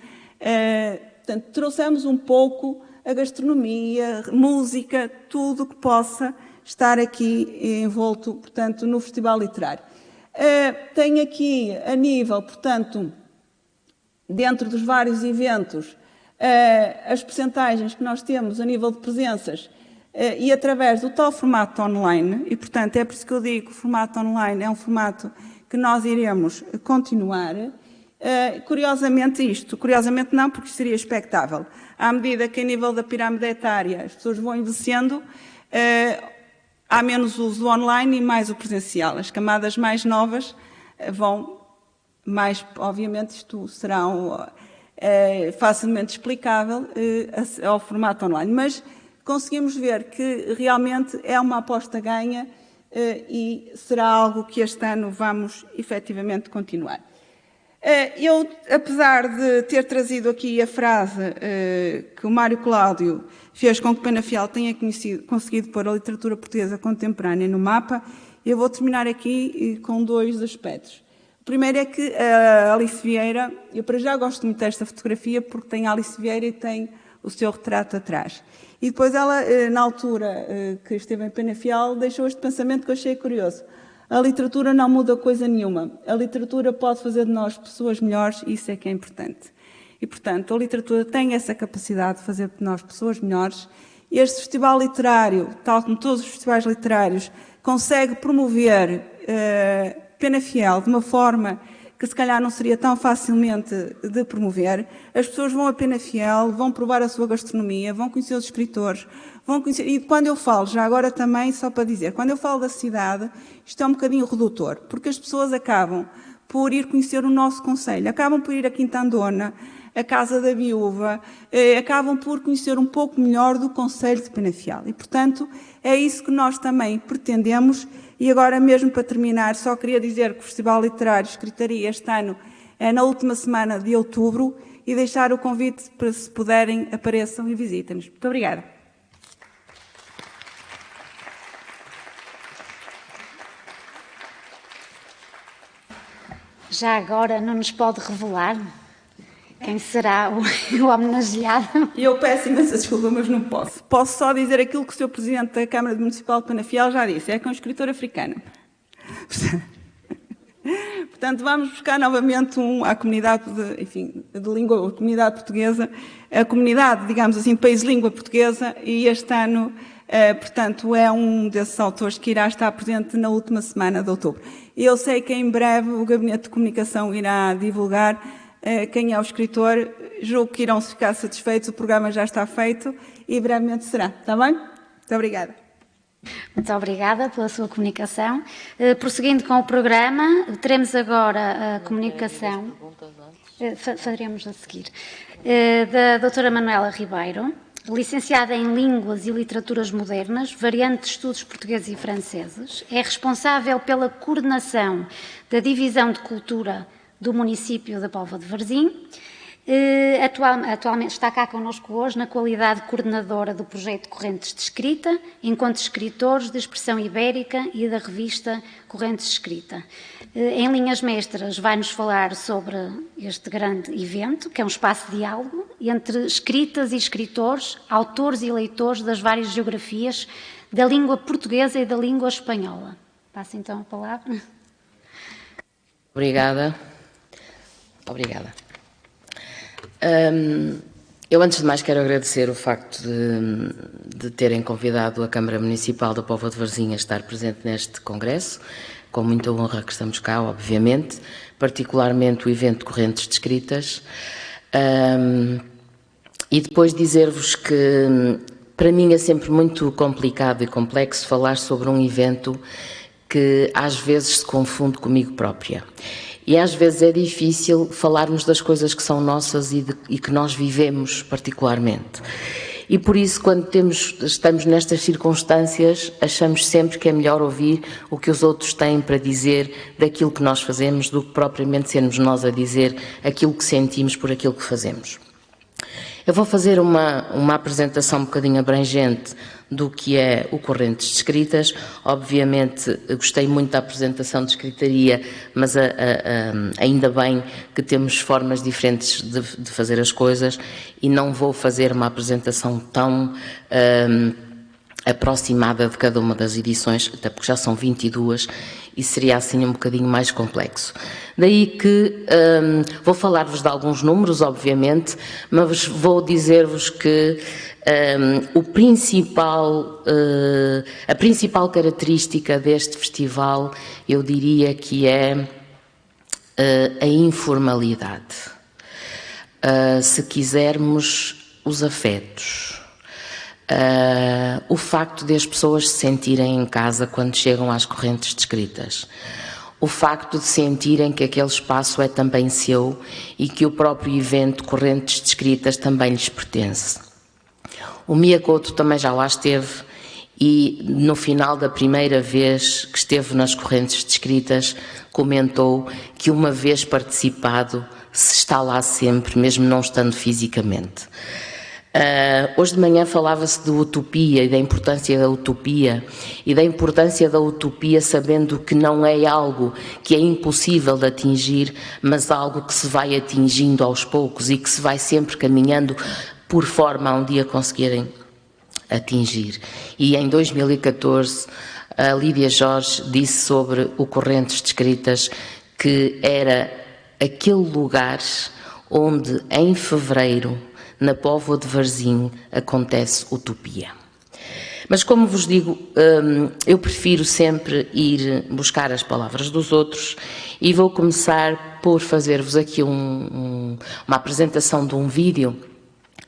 Portanto, trouxemos um pouco a gastronomia, música, tudo que possa estar aqui envolto, portanto, no Festival Literário. Tem aqui, a nível, portanto, dentro dos vários eventos, as percentagens que nós temos a nível de presenças e através do tal formato online, e, portanto, é por isso que eu digo que o formato online é um formato que nós iremos continuar. Curiosamente não, porque seria expectável. À medida que, a nível da pirâmide etária, as pessoas vão envelhecendo, há menos uso do online e mais o presencial. As camadas mais novas vão mais, obviamente, isto serão facilmente explicável ao formato online. Mas conseguimos ver que realmente é uma aposta ganha e será algo que este ano vamos efetivamente continuar. Eu, apesar de ter trazido aqui a frase que o Mário Cláudio fez com que Penafiel tenha conseguido pôr a literatura portuguesa contemporânea no mapa, eu vou terminar aqui com 2 aspectos. O primeiro é que a Alice Vieira, eu para já gosto muito desta fotografia porque tem a Alice Vieira e tem o seu retrato atrás. E depois ela, na altura que esteve em Penafiel, deixou este pensamento que eu achei curioso. A literatura não muda coisa nenhuma. A literatura pode fazer de nós pessoas melhores e isso é que é importante. E, portanto, a literatura tem essa capacidade de fazer de nós pessoas melhores. Este festival literário, tal como todos os festivais literários, consegue promover Penafiel de uma forma que se calhar não seria tão facilmente de promover. As pessoas vão a Penafiel, vão provar a sua gastronomia, vão conhecer os escritores, vão conhecer... E quando eu falo, já agora também, só para dizer, quando eu falo da cidade, isto é um bocadinho redutor, porque as pessoas acabam por ir conhecer o nosso concelho, acabam por ir a Quintandona, a Casa da Viúva, acabam por conhecer um pouco melhor do concelho de Penafiel. E, portanto, é isso que nós também pretendemos. E agora mesmo para terminar, só queria dizer que o Festival Literário Escritaria este ano é na última semana de outubro e deixar o convite para, se puderem, apareçam e visitem-nos. Muito obrigada. Já agora não nos pode revelar quem será o homenageado? Eu peço imensa desculpa, mas não posso. Posso só dizer aquilo que o Sr. Presidente da Câmara Municipal de Penafiel já disse, é que é um escritor africano. Portanto, vamos buscar novamente à comunidade de língua, a comunidade portuguesa, a comunidade, digamos assim, de país de língua portuguesa, e este ano, portanto, é um desses autores que irá estar presente na última semana de outubro. E eu sei que em breve o Gabinete de Comunicação irá divulgar quem é o escritor. Julgo que irão ficar satisfeitos, o programa já está feito e brevemente será. Está bem? Muito obrigada. Muito obrigada pela sua comunicação. Prosseguindo com o programa, teremos agora a comunicação, faremos a seguir, da doutora Manuela Ribeiro, licenciada em Línguas e Literaturas Modernas, variante de Estudos Portugueses e Franceses, é responsável pela coordenação da Divisão de Cultura do município da Póvoa de Varzim. Atualmente está cá connosco hoje na qualidade de coordenadora do projeto Correntes de Escrita, enquanto escritores de expressão ibérica e da revista Correntes de Escrita. Em linhas mestras vai-nos falar sobre este grande evento, que é um espaço de diálogo entre escritas e escritores, autores e leitores das várias geografias da língua portuguesa e da língua espanhola. Passo então a palavra. Obrigada. Eu, antes de mais, quero agradecer o facto de terem convidado a Câmara Municipal da Póvoa de Varzim a estar presente neste congresso, com muita honra que estamos cá, obviamente, particularmente o evento Correntes de Escritas, e depois dizer-vos que, para mim, é sempre muito complicado e complexo falar sobre um evento que às vezes se confunde comigo própria. E às vezes é difícil falarmos das coisas que são nossas e que nós vivemos particularmente. E por isso, quando estamos nestas circunstâncias, achamos sempre que é melhor ouvir o que os outros têm para dizer daquilo que nós fazemos do que propriamente sermos nós a dizer aquilo que sentimos por aquilo que fazemos. Eu vou fazer uma apresentação um bocadinho abrangente do que é o Correntes de Escritas. Obviamente, gostei muito da apresentação de escritaria, mas ainda bem que temos formas diferentes de fazer as coisas e não vou fazer uma apresentação tão aproximada de cada uma das edições, até porque já são 22 e seria assim um bocadinho mais complexo. Daí que vou falar-vos de alguns números, obviamente, mas vou dizer-vos que a principal característica deste festival, eu diria que é a informalidade. Se quisermos, os afetos. O facto de as pessoas se sentirem em casa quando chegam às Correntes de Escritas. o facto de sentirem que aquele espaço é também seu e que o próprio evento Correntes de Escritas também lhes pertence. O Mia Couto também já lá esteve e no final da primeira vez que esteve nas Correntes de Escritas comentou que uma vez participado se está lá sempre, mesmo não estando fisicamente. Hoje de manhã falava-se de utopia e da importância da utopia sabendo que não é algo que é impossível de atingir, mas algo que se vai atingindo aos poucos e que se vai sempre caminhando por forma a um dia conseguirem atingir. E em 2014 a Lídia Jorge disse sobre o Correntes de Escritas que era aquele lugar onde em fevereiro na Póvoa de Varzim acontece utopia. Mas como vos digo, eu prefiro sempre ir buscar as palavras dos outros e vou começar por fazer-vos aqui uma apresentação de um vídeo.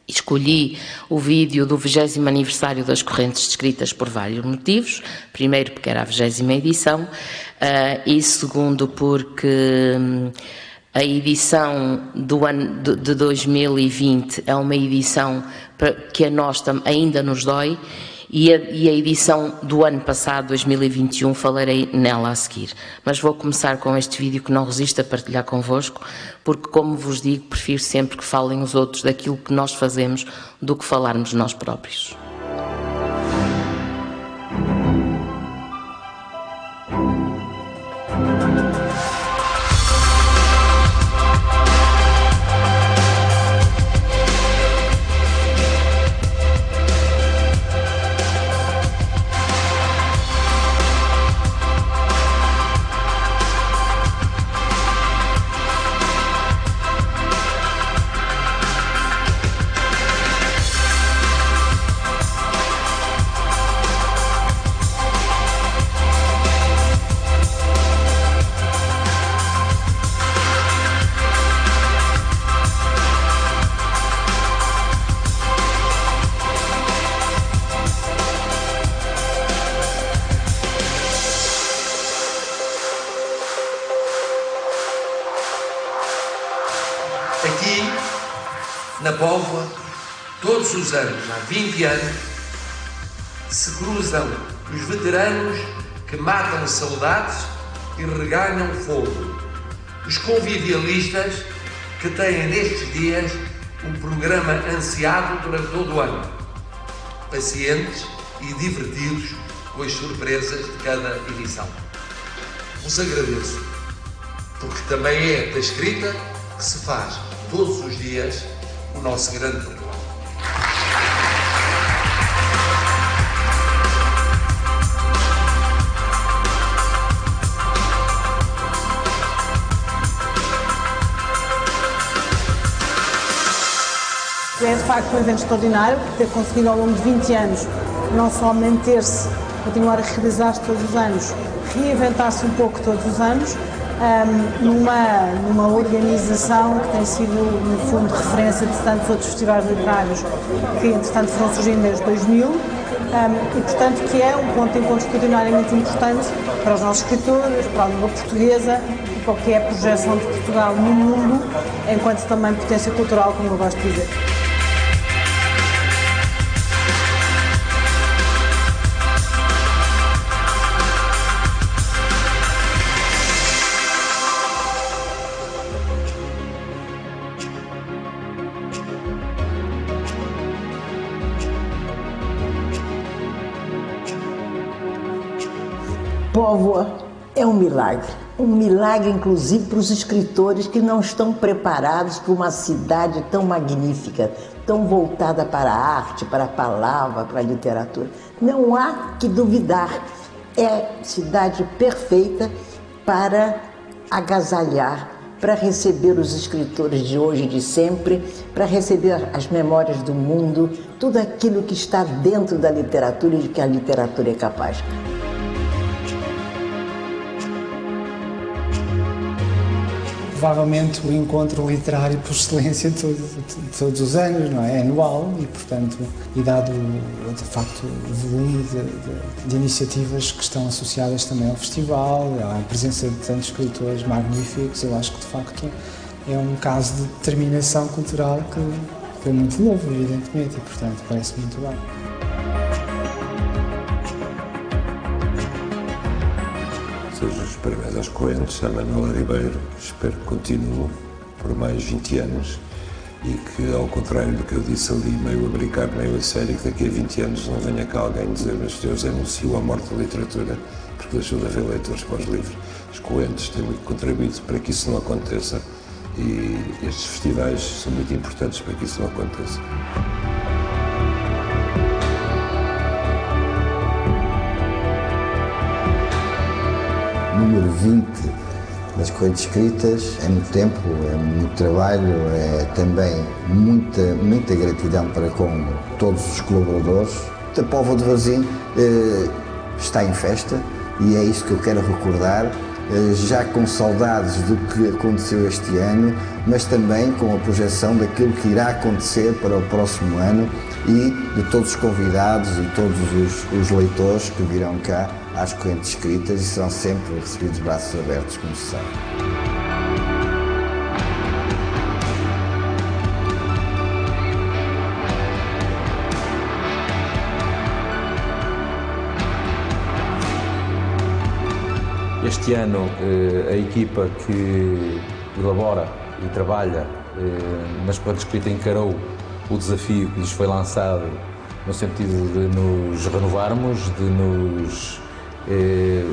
Escolhi o vídeo do 20º aniversário das Correntes de Escritas por vários motivos. Primeiro porque era a 20ª edição e segundo porque a edição do ano de 2020 é uma edição que a nós ainda nos dói e a edição do ano passado, 2021, falarei nela a seguir. Mas vou começar com este vídeo que não resisto a partilhar convosco, porque, como vos digo, prefiro sempre que falem os outros daquilo que nós fazemos do que falarmos nós próprios. Aqui, na Póvoa, todos os anos, há 20 anos, se cruzam os veteranos que matam saudades e reganham fogo. Os convivialistas que têm nestes dias um programa ansiado durante todo o ano, pacientes e divertidos com as surpresas de cada edição. Vos agradeço, porque também é da escrita que se faz todos os dias o nosso grande Portugal. É de facto um evento extraordinário, ter conseguido ao longo de 20 anos não só manter-se, continuar a realizar-se todos os anos, reinventar-se um pouco todos os anos, numa organização que tem sido, no fundo, referência de tantos outros festivais literários que, entretanto, foram surgindo desde 2000 e, portanto, que é um ponto de encontro extraordinariamente importante para os nossos escritores, para a língua portuguesa e para o que é a projeção de Portugal no mundo, enquanto também potência cultural, como eu gosto de dizer. Póvoa é um milagre inclusive para os escritores que não estão preparados para uma cidade tão magnífica, tão voltada para a arte, para a palavra, para a literatura. Não há que duvidar, é cidade perfeita para agasalhar, para receber os escritores de hoje e de sempre, para receber as memórias do mundo, tudo aquilo que está dentro da literatura e de que a literatura é capaz. provavelmente o encontro literário por excelência todos os anos, não é? Anual, e portanto, e dado de facto o volume de iniciativas que estão associadas também ao festival, à presença de tantos escritores magníficos, eu acho que de facto é um caso de determinação cultural que foi muito novo, evidentemente, e portanto parece muito bem. Seja os parabéns aos Coentes, à Manuela Ribeiro, espero que continue por mais 20 anos e que, ao contrário do que eu disse ali, meio a brincar, meio a sério, que daqui a 20 anos não venha cá alguém dizer mas Deus anunciou a morte da literatura porque deixou de haver leitores para os livros. Os Coentes têm muito contribuído para que isso não aconteça e estes festivais são muito importantes para que isso não aconteça. Número 20 das Correntes Escritas, é muito tempo, é muito trabalho, é também muita gratidão para com todos os colaboradores. A Póvoa de Varzim está em festa e é isso que eu quero recordar, já com saudades do que aconteceu este ano, mas também com a projeção daquilo que irá acontecer para o próximo ano e de todos os convidados e todos os leitores que virão cá às Correntes Escritas e serão sempre recebidos de braços abertos, como se sabe. Este ano a equipa que elabora e trabalha nas Correntes Escritas encarou o desafio que lhes foi lançado no sentido de nos renovarmos, de nos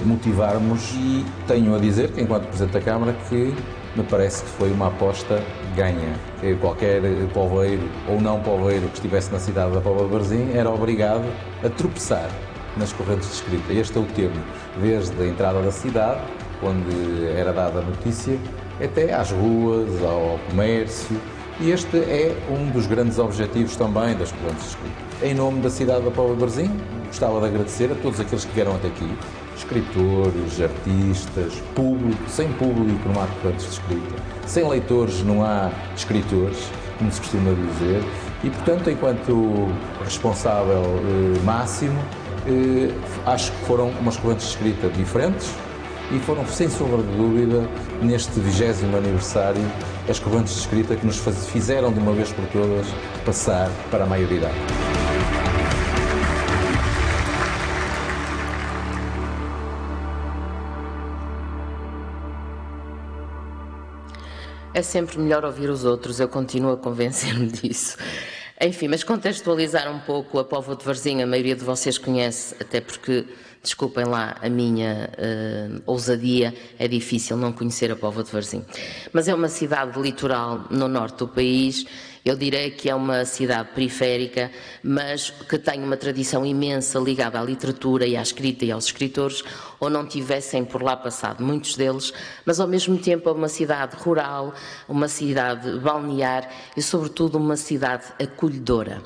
motivarmos, e tenho a dizer que, enquanto Presidente da Câmara, que me parece que foi uma aposta ganha. Qualquer povoeiro ou não povoeiro que estivesse na cidade da Póvoa de Varzim era obrigado a tropeçar nas Correntes de Escrita. Este é o termo, desde a entrada da cidade, onde era dada a notícia, até às ruas, ao comércio, e este é um dos grandes objetivos também das Correntes de Escrita. Em nome da cidade da Póvoa de Varzim, gostava de agradecer a todos aqueles que vieram até aqui, escritores, artistas, público. Sem público não há Correntes de Escrita, sem leitores não há escritores, como se costuma dizer, e portanto, enquanto responsável máximo, acho que foram umas Correntes de Escrita diferentes e foram, sem sombra de dúvida, neste 20º aniversário, as Correntes de Escrita que nos fizeram de uma vez por todas passar para a maioridade. É sempre melhor ouvir os outros, eu continuo a convencer-me disso. Enfim, mas contextualizar um pouco a Póvoa de Varzim, a maioria de vocês conhece, até porque, desculpem lá a minha ousadia, é difícil não conhecer a Póvoa de Varzim. Mas é uma cidade litoral no norte do país. Eu direi que é uma cidade periférica, mas que tem uma tradição imensa ligada à literatura e à escrita e aos escritores, ou não tivessem por lá passado muitos deles, mas ao mesmo tempo é uma cidade rural, uma cidade balnear e, sobretudo, uma cidade acolhedora,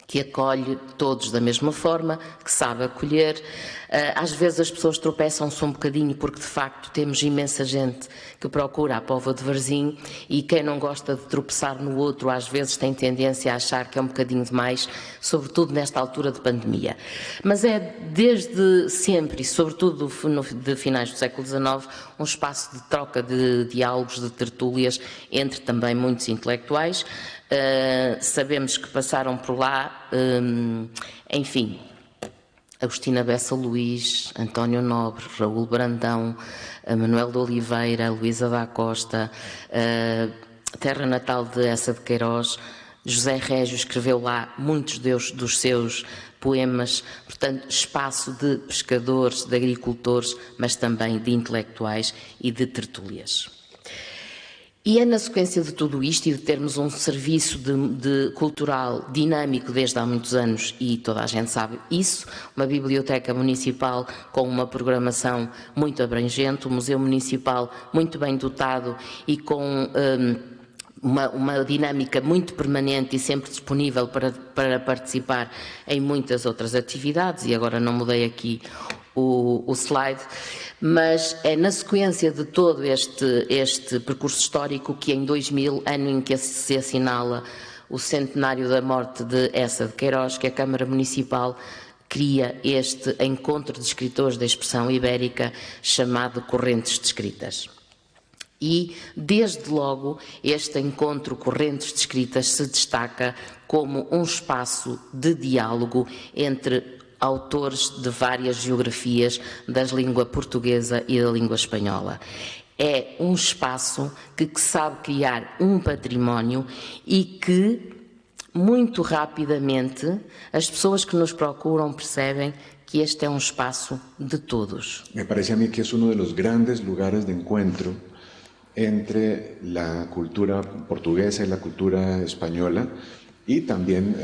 que acolhe todos da mesma forma, que sabe acolher. Às vezes as pessoas tropeçam-se um bocadinho porque, de facto, temos imensa gente que procura a Póvoa de Varzim e quem não gosta de tropeçar no outro, às vezes tem tendência a achar que é um bocadinho demais, sobretudo nesta altura de pandemia. Mas é desde sempre, e sobretudo de finais do século XIX, um espaço de troca de diálogos, de tertúlias, entre também muitos intelectuais. Sabemos que passaram por lá, enfim, Agostina Bessa Luís, António Nobre, Raul Brandão, Manuel de Oliveira, Luísa da Costa, terra natal de Essa de Queiroz. José Régio escreveu lá muitos dos seus poemas, portanto, espaço de pescadores, de agricultores, mas também de intelectuais e de tertúlias. E é na sequência de tudo isto e de termos um serviço de cultural dinâmico desde há muitos anos, e toda a gente sabe isso, uma biblioteca municipal com uma programação muito abrangente, um museu municipal muito bem dotado e com uma dinâmica muito permanente e sempre disponível para participar em muitas outras atividades, e agora não mudei aqui o slide, mas é na sequência de todo este percurso histórico que em 2000, ano em que se assinala o centenário da morte de Eça de Queiroz, que a Câmara Municipal cria este encontro de escritores da expressão ibérica chamado Correntes de Escritas. E, desde logo, este encontro Correntes de Escritas se destaca como um espaço de diálogo entre autores de várias geografias da língua portuguesa e da língua espanhola. É um espaço que sabe criar um património e que, muito rapidamente, as pessoas que nos procuram percebem que este é um espaço de todos. Me parece a mí que es uno de los grandes lugares de encuentro entre la cultura portuguesa y la cultura española, y también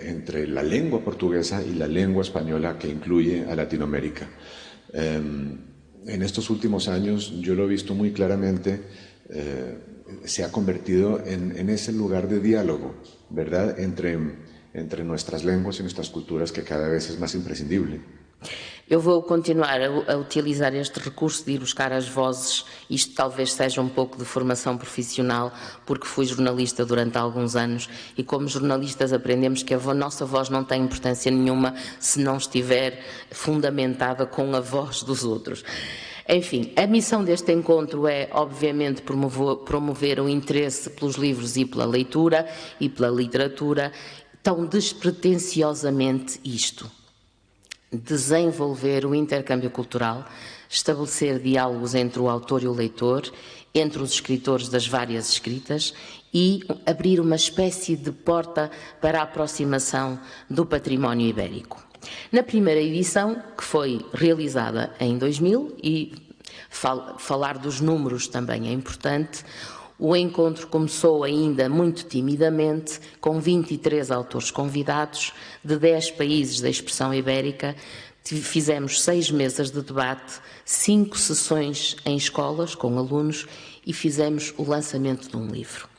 entre la lengua portuguesa y la lengua española, que incluye a Latinoamérica. En estos últimos años yo lo he visto muy claramente, se ha convertido en ese lugar de diálogo, ¿verdad?, entre nuestras lenguas y nuestras culturas, que cada vez es más imprescindible. Eu vou continuar a utilizar este recurso de ir buscar as vozes. Isto talvez seja um pouco de formação profissional, porque fui jornalista durante alguns anos e, como jornalistas, aprendemos que a nossa voz não tem importância nenhuma se não estiver fundamentada com a voz dos outros. Enfim, a missão deste encontro é, obviamente, promover o interesse pelos livros e pela leitura e pela literatura, tão despretensiosamente isto. Desenvolver o intercâmbio cultural, estabelecer diálogos entre o autor e o leitor, entre os escritores das várias escritas e abrir uma espécie de porta para a aproximação do património ibérico. Na primeira edição, que foi realizada em 2000, e falar dos números também é importante, o encontro começou ainda muito timidamente, com 23 autores convidados de 10 países da expressão ibérica. Fizemos 6 mesas de debate, 5 sessões em escolas com alunos e fizemos o lançamento de um livro.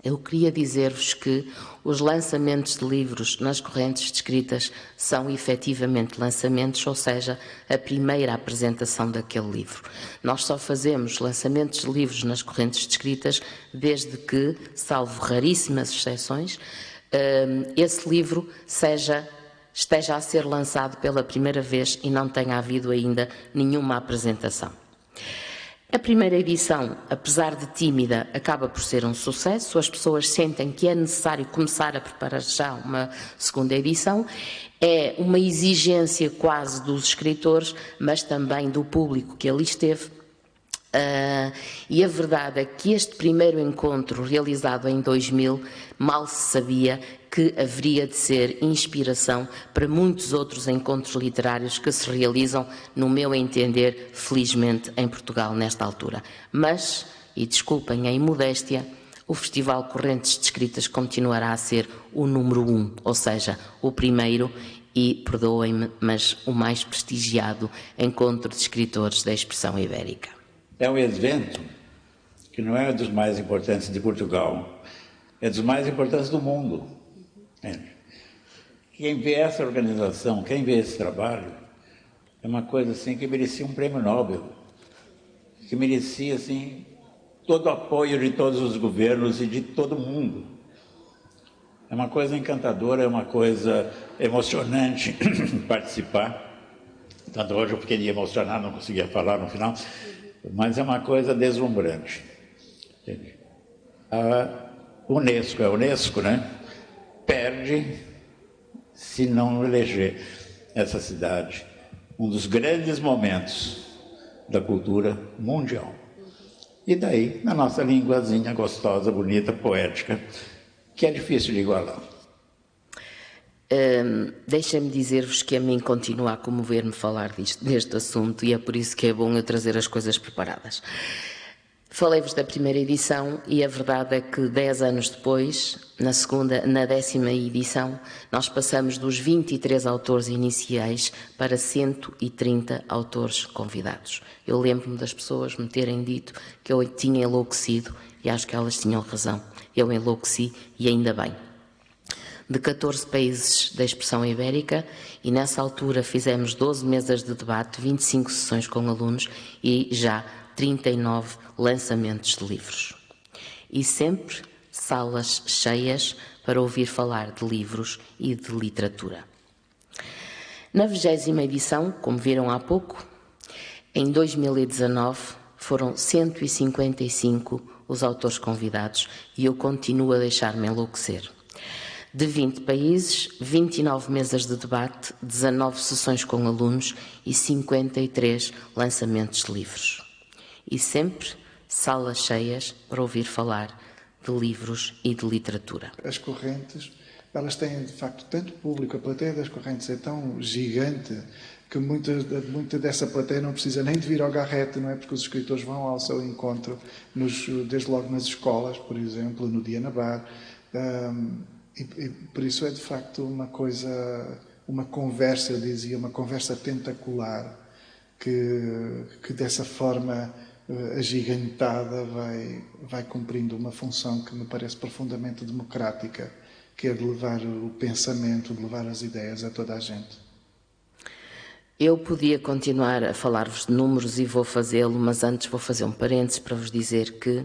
Eu queria dizer-vos que os lançamentos de livros nas correntes de escritas são efetivamente lançamentos, ou seja, a primeira apresentação daquele livro. Nós só fazemos lançamentos de livros nas correntes de escritas desde que, salvo raríssimas exceções, esse livro esteja a ser lançado pela primeira vez e não tenha havido ainda nenhuma apresentação. A primeira edição, apesar de tímida, acaba por ser um sucesso. As pessoas sentem que é necessário começar a preparar já uma segunda edição. É uma exigência quase dos escritores, mas também do público que ali esteve. E a verdade é que este primeiro encontro, realizado em 2000, mal se sabia que haveria de ser inspiração para muitos outros encontros literários que se realizam, no meu entender, felizmente, em Portugal nesta altura. Mas, e desculpem a imodéstia, o Festival Correntes de Escritas continuará a ser o número 1, ou seja, o primeiro e, perdoem-me, mas o mais prestigiado encontro de escritores da expressão ibérica. É um evento que não é dos mais importantes de Portugal, é dos mais importantes do mundo. Quem vê essa organização, quem vê esse trabalho, é uma coisa assim que merecia um prêmio Nobel, que merecia assim todo o apoio de todos os governos e de todo mundo. É uma coisa encantadora, é uma coisa emocionante participar. Tanto hoje eu fiquei emocionado, não conseguia falar no final, mas é uma coisa deslumbrante. A Unesco, né? Perde se não eleger essa cidade um dos grandes momentos da cultura mundial. E daí, na nossa linguazinha gostosa, bonita, poética, que é difícil de igualar. Deixem-me dizer-vos que a mim continua a comover-me falar deste assunto e é por isso que é bom eu trazer as coisas preparadas. Falei-vos da primeira edição e a verdade é que 10 anos depois, na 10ª edição, nós passamos dos 23 autores iniciais para 130 autores convidados. Eu lembro-me das pessoas me terem dito que eu tinha enlouquecido e acho que elas tinham razão. Eu enlouqueci e ainda bem. de 14 países da expressão ibérica, e nessa altura fizemos 12 mesas de debate, 25 sessões com alunos e já 39 lançamentos de livros. E sempre salas cheias para ouvir falar de livros e de literatura. Na 20ª edição, como viram há pouco, em 2019 foram 155 os autores convidados e eu continuo a deixar-me enlouquecer. De 20 países, 29 mesas de debate, 19 sessões com alunos e 53 lançamentos de livros. E sempre salas cheias para ouvir falar de livros e de literatura. As correntes, elas têm de facto tanto público, a plateia das correntes é tão gigante que muita dessa plateia não precisa nem de vir ao Garrete, não é? Porque os escritores vão ao seu encontro, desde logo nas escolas, por exemplo, no Dianabar, e por isso é de facto uma conversa, eu dizia, uma conversa tentacular, que dessa forma agigantada vai cumprindo uma função que me parece profundamente democrática, que é de levar o pensamento, de levar as ideias a toda a gente. Eu podia continuar a falar-vos de números e vou fazê-lo, mas antes vou fazer um parênteses para vos dizer que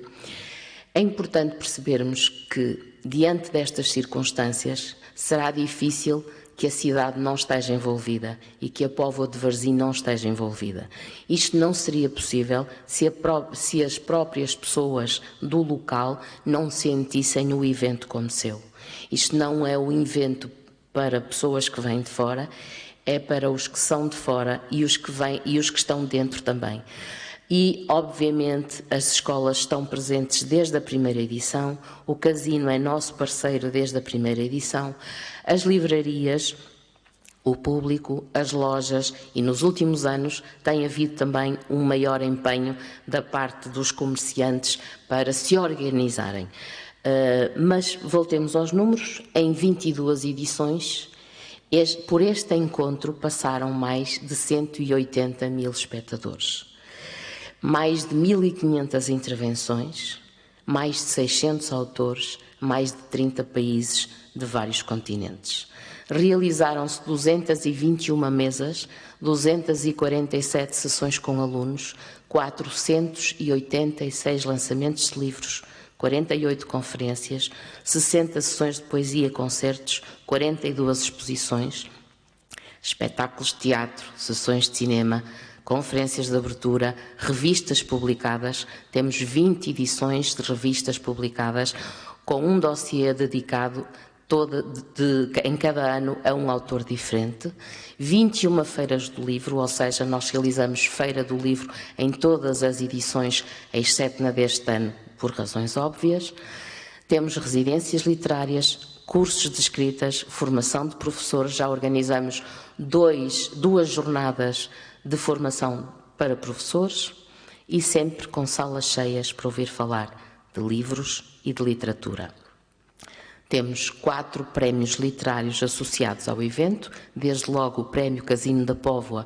é importante percebermos que, diante destas circunstâncias, será difícil que a cidade não esteja envolvida e que a Póvoa de Varzim não esteja envolvida. Isto não seria possível se as próprias pessoas do local não sentissem o evento como seu. Isto não é um evento para pessoas que vêm de fora, é para os que são de fora e os que vêm e os que estão dentro também. E, obviamente, as escolas estão presentes desde a primeira edição, o casino é nosso parceiro desde a primeira edição, as livrarias, o público, as lojas, e nos últimos anos tem havido também um maior empenho da parte dos comerciantes para se organizarem. Mas voltemos aos números, em 22 edições, por este encontro passaram mais de 180 mil espectadores. Mais de 1.500 intervenções, mais de 600 autores, mais de 30 países de vários continentes. Realizaram-se 221 mesas, 247 sessões com alunos, 486 lançamentos de livros, 48 conferências, 60 sessões de poesia e concertos, 42 exposições, espetáculos de teatro, sessões de cinema, conferências de abertura, revistas publicadas. Temos 20 edições de revistas publicadas com um dossiê dedicado em cada ano a um autor diferente, 21 feiras do livro, ou seja, nós realizamos feira do livro em todas as edições, exceto na deste ano, por razões óbvias. Temos residências literárias, cursos de escritas, formação de professores, já organizamos duas jornadas de formação para professores e sempre com salas cheias para ouvir falar de livros e de literatura. Temos 4 prémios literários associados ao evento, desde logo o Prémio Casino da Póvoa,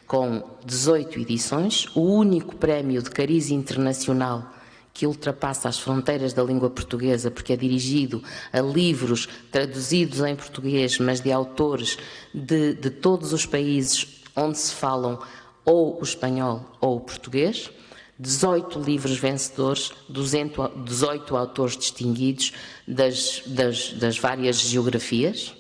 com 18 edições, o único prémio de cariz internacional que ultrapassa as fronteiras da língua portuguesa, porque é dirigido a livros traduzidos em português, mas de autores de todos os países onde se falam ou o espanhol ou o português. 18 livros vencedores, 18 autores distinguidos das várias geografias.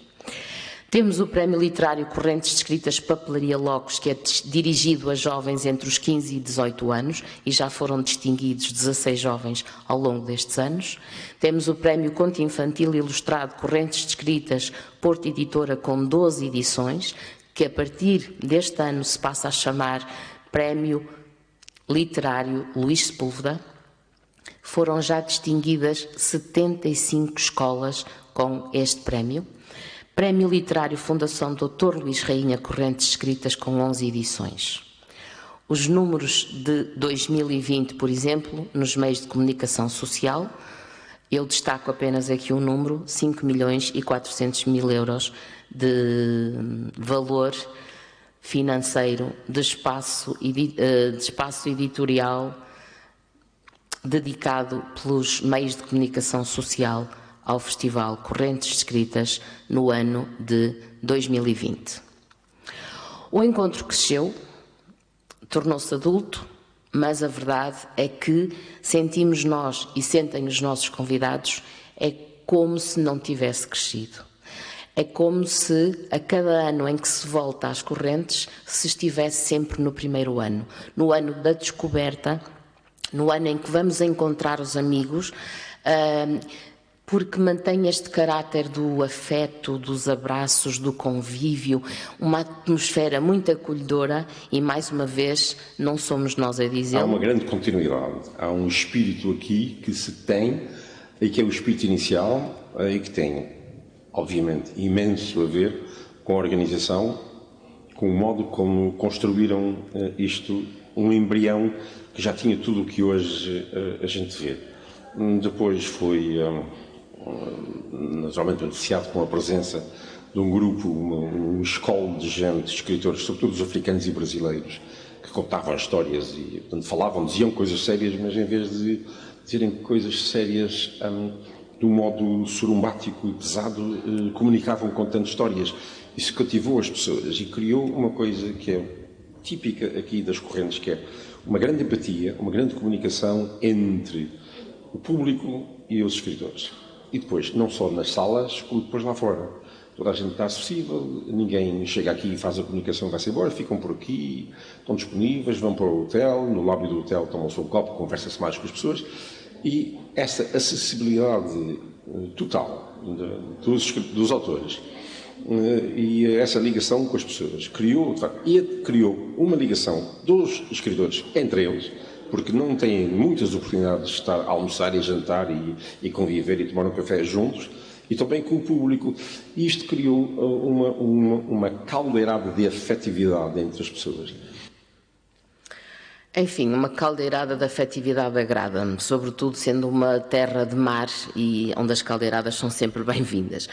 Temos o Prémio Literário Correntes de Escritas Papelaria Locos, que é dirigido a jovens entre os 15 e 18 anos, e já foram distinguidos 16 jovens ao longo destes anos. Temos o Prémio Conto Infantil Ilustrado Correntes de Escritas Porto Editora, com 12 edições, que a partir deste ano se passa a chamar Prémio Literário Luís Sepúlveda. Foram já distinguidas 75 escolas com este prémio. Prémio Literário Fundação Dr. Luís Rainha Correntes Escritas, com 11 edições. Os números de 2020, por exemplo, nos meios de comunicação social, eu destaco apenas aqui um número: 5.400.000 euros de valor financeiro de espaço editorial dedicado pelos meios de comunicação social ao Festival Correntes de Escritas no ano de 2020. O encontro cresceu, tornou-se adulto, mas a verdade é que sentimos nós e sentem os nossos convidados é como se não tivesse crescido. É como se a cada ano em que se volta às correntes se estivesse sempre no primeiro ano, no ano da descoberta, no ano em que vamos encontrar os amigos, porque mantém este caráter do afeto, dos abraços, do convívio, uma atmosfera muito acolhedora e, mais uma vez, não somos nós a dizer. Há uma grande continuidade, há um espírito aqui que se tem, e que é o espírito inicial, e que tem, obviamente, imenso a ver com a organização, com o modo como construíram isto, um embrião que já tinha tudo o que hoje a gente vê. Depois foi naturalmente beneficiado com a presença de um grupo, uma escola de gente, de escritores, sobretudo os africanos e brasileiros, que contavam histórias e, portanto, falavam, diziam coisas sérias, mas em vez de dizerem coisas sérias de um modo sorumbático e pesado, comunicavam contando histórias. Isso cativou as pessoas e criou uma coisa que é típica aqui das correntes, que é uma grande empatia, uma grande comunicação entre o público e os escritores. E depois, não só nas salas, como depois lá fora. Toda a gente está acessível, ninguém chega aqui e faz a comunicação e vai-se embora, ficam por aqui, estão disponíveis, vão para o hotel, no lobby do hotel tomam o seu copo, conversa-se mais com as pessoas. E essa acessibilidade total dos autores e essa ligação com as pessoas criou uma ligação dos escritores entre eles, porque não têm muitas oportunidades de estar a almoçar e jantar e conviver e tomar um café juntos, e também com o público. E isto criou uma caldeirada de afetividade entre as pessoas. Enfim, uma caldeirada de afetividade agrada-me, sobretudo sendo uma terra de mar e onde as caldeiradas são sempre bem-vindas.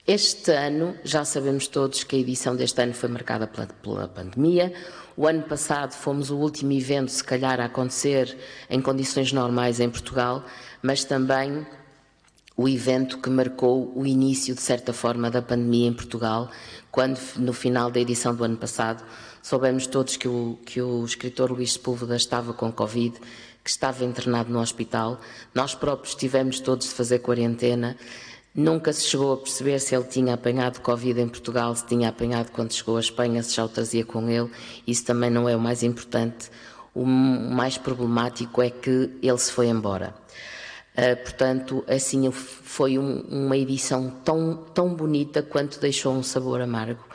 Este ano, já sabemos todos que a edição deste ano foi marcada pela pandemia. O ano passado fomos o último evento, se calhar, a acontecer em condições normais em Portugal, mas também o evento que marcou o início, de certa forma, da pandemia em Portugal, quando, no final da edição do ano passado, soubemos todos que o escritor Luís Sepúlveda estava com Covid, que estava internado no hospital. Nós próprios tivemos todos de fazer quarentena. Nunca se chegou a perceber se ele tinha apanhado Covid em Portugal, se tinha apanhado quando chegou à Espanha, se já o trazia com ele. Isso também não é o mais importante. O mais problemático é que ele se foi embora. Portanto, assim, foi uma edição tão bonita quanto deixou um sabor amargo,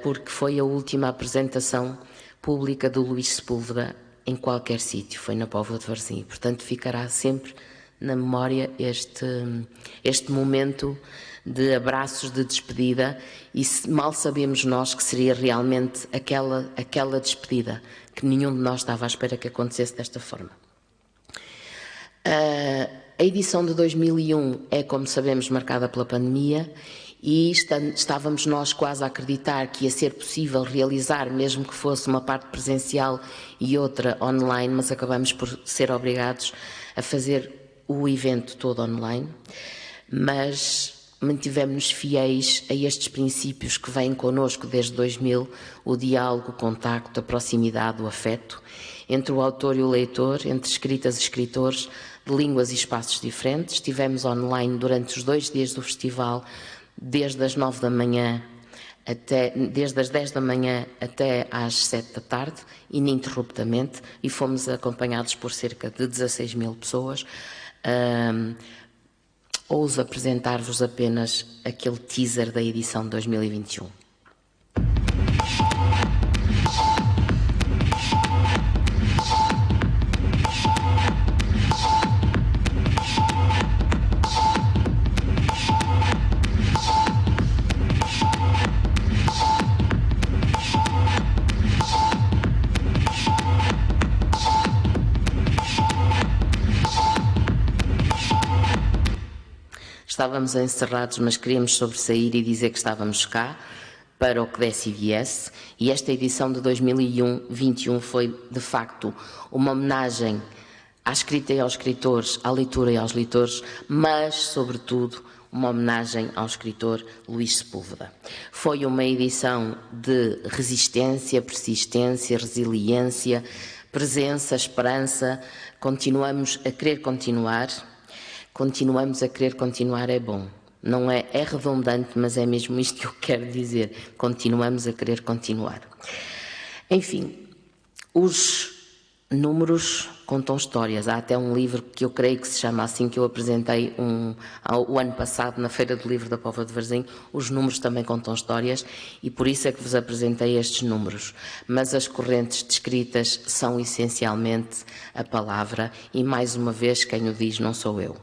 porque foi a última apresentação pública do Luís Sepúlveda em qualquer sítio, foi na Póvoa de Varzim. Portanto, ficará sempre na memória este momento de abraços, de despedida, e mal sabemos nós que seria realmente aquela despedida, que nenhum de nós estava à espera que acontecesse desta forma. A edição de 2001 é, como sabemos, marcada pela pandemia, e estávamos nós quase a acreditar que ia ser possível realizar, mesmo que fosse uma parte presencial e outra online, mas acabamos por ser obrigados a fazer o evento todo online, mas mantivemos-nos fiéis a estes princípios que vêm connosco desde 2000, o diálogo, o contacto, a proximidade, o afeto, entre o autor e o leitor, entre escritas e escritores, de línguas e espaços diferentes. Estivemos online durante os 2 dias do festival, desde as 9 da manhã desde as 10 da manhã até às 7 da tarde, ininterruptamente, e fomos acompanhados por cerca de 16 mil pessoas. Ouso apresentar-vos apenas aquele teaser da edição de 2021. Estávamos encerrados, mas queríamos sobressair e dizer que estávamos cá para o que desse e viesse, e esta edição de 2021 foi, de facto, uma homenagem à escrita e aos escritores, à leitura e aos leitores, mas, sobretudo, uma homenagem ao escritor Luís Sepúlveda. Foi uma edição de resistência, persistência, resiliência, presença, esperança. Continuamos a querer continuar é bom. Não é redundante, mas é mesmo isto que eu quero dizer. Continuamos a querer continuar. Enfim, os números contam histórias. Há até um livro que eu creio que se chama assim, que eu apresentei o ano passado na Feira do Livro da Póvoa de Varzim. Os números também contam histórias e por isso é que vos apresentei estes números. Mas as correntes descritas são essencialmente a palavra e, mais uma vez, quem o diz não sou eu.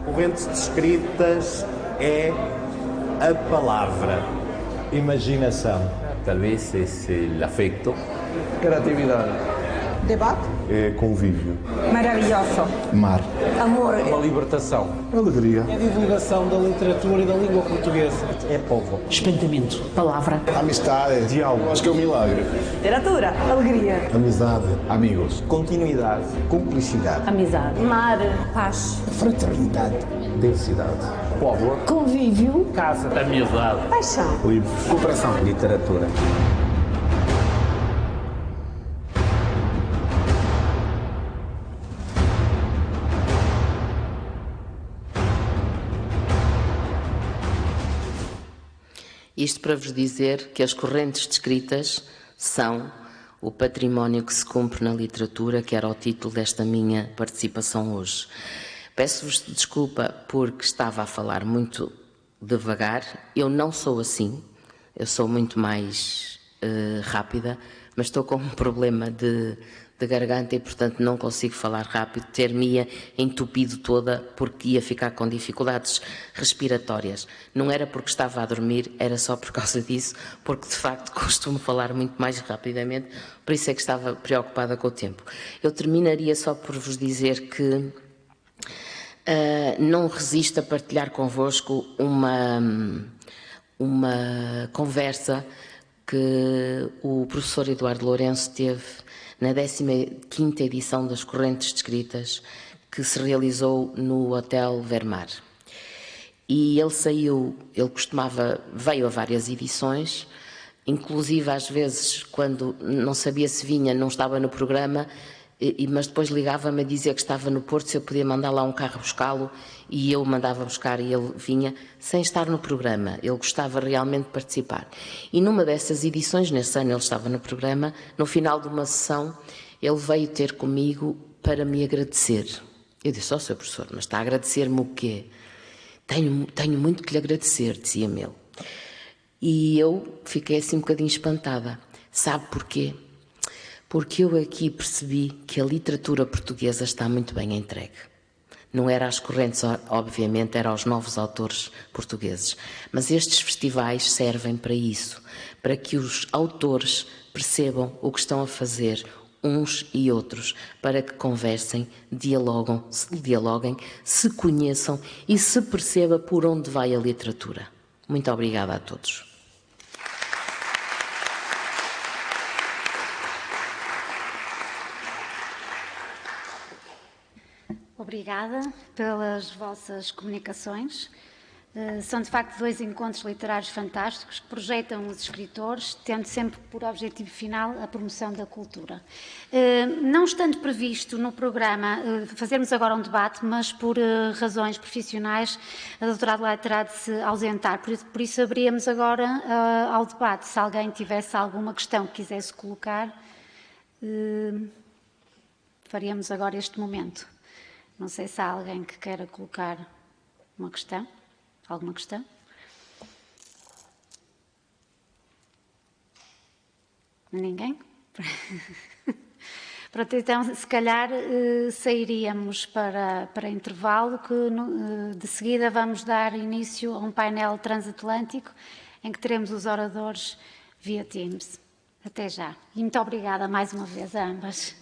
Correntes descritas é a palavra. Imaginação. Talvez esse afeto. Criatividade. Debate. Convívio. Maravilhoso. Mar. Amor. Uma libertação. Alegria. É a divulgação da literatura e da língua portuguesa. É povo. Espantamento. Palavra. Amistade. Diálogo. Acho que é um milagre. Literatura. Alegria. Amizade. Amigos. Continuidade. Cumplicidade. Amizade. Mar. Paz. Fraternidade. Densidade. Povo. Convívio. Casa. Amizade. Paixão. Livros. Cooperação. Literatura. Isto para vos dizer que as correntes descritas são o património que se cumpre na literatura, que era o título desta minha participação hoje. Peço-vos desculpa porque estava a falar muito devagar. Eu não sou assim, eu sou muito mais rápida, mas estou com um problema de garganta e, portanto, não consigo falar rápido. Ter-me-ia entupido toda porque ia ficar com dificuldades respiratórias. Não era porque estava a dormir, era só por causa disso, porque, de facto, costumo falar muito mais rapidamente, por isso é que estava preocupada com o tempo. Eu terminaria só por vos dizer que não resisto a partilhar convosco uma conversa que o professor Eduardo Lourenço teve na 15ª edição das Correntes Descritas, que se realizou no Hotel Vermar. E veio a várias edições, inclusive às vezes, quando não sabia se vinha, não estava no programa, mas depois ligava-me a dizer que estava no Porto, se eu podia mandar lá um carro buscá-lo, e eu mandava buscar e ele vinha sem estar no programa. Ele gostava realmente de participar. E numa dessas edições, nesse ano ele estava no programa, no final de uma sessão, ele veio ter comigo para me agradecer. Eu disse, Sr. Professor, mas está a agradecer-me o quê? Tenho muito que lhe agradecer, dizia-me ele. E eu fiquei assim um bocadinho espantada. Sabe porquê? Porque eu aqui percebi que a literatura portuguesa está muito bem entregue. Não era às correntes, obviamente, era aos novos autores portugueses. Mas estes festivais servem para isso, para que os autores percebam o que estão a fazer uns e outros, para que conversem, dialoguem, se conheçam e se perceba por onde vai a literatura. Muito obrigada a todos. Obrigada pelas vossas comunicações. São, de facto, 2 encontros literários fantásticos que projetam os escritores, tendo sempre por objetivo final a promoção da cultura. Não estando previsto no programa fazermos agora um debate, mas por razões profissionais, a doutora Adelaide terá de se ausentar. Por isso abríamos agora ao debate. Se alguém tivesse alguma questão que quisesse colocar, faríamos agora este momento. Não sei se há alguém que queira colocar uma questão. Alguma questão? Ninguém? Pronto, então, se calhar sairíamos para intervalo, que de seguida vamos dar início a um painel transatlântico, em que teremos os oradores via Teams. Até já. E muito obrigada mais uma vez a ambas.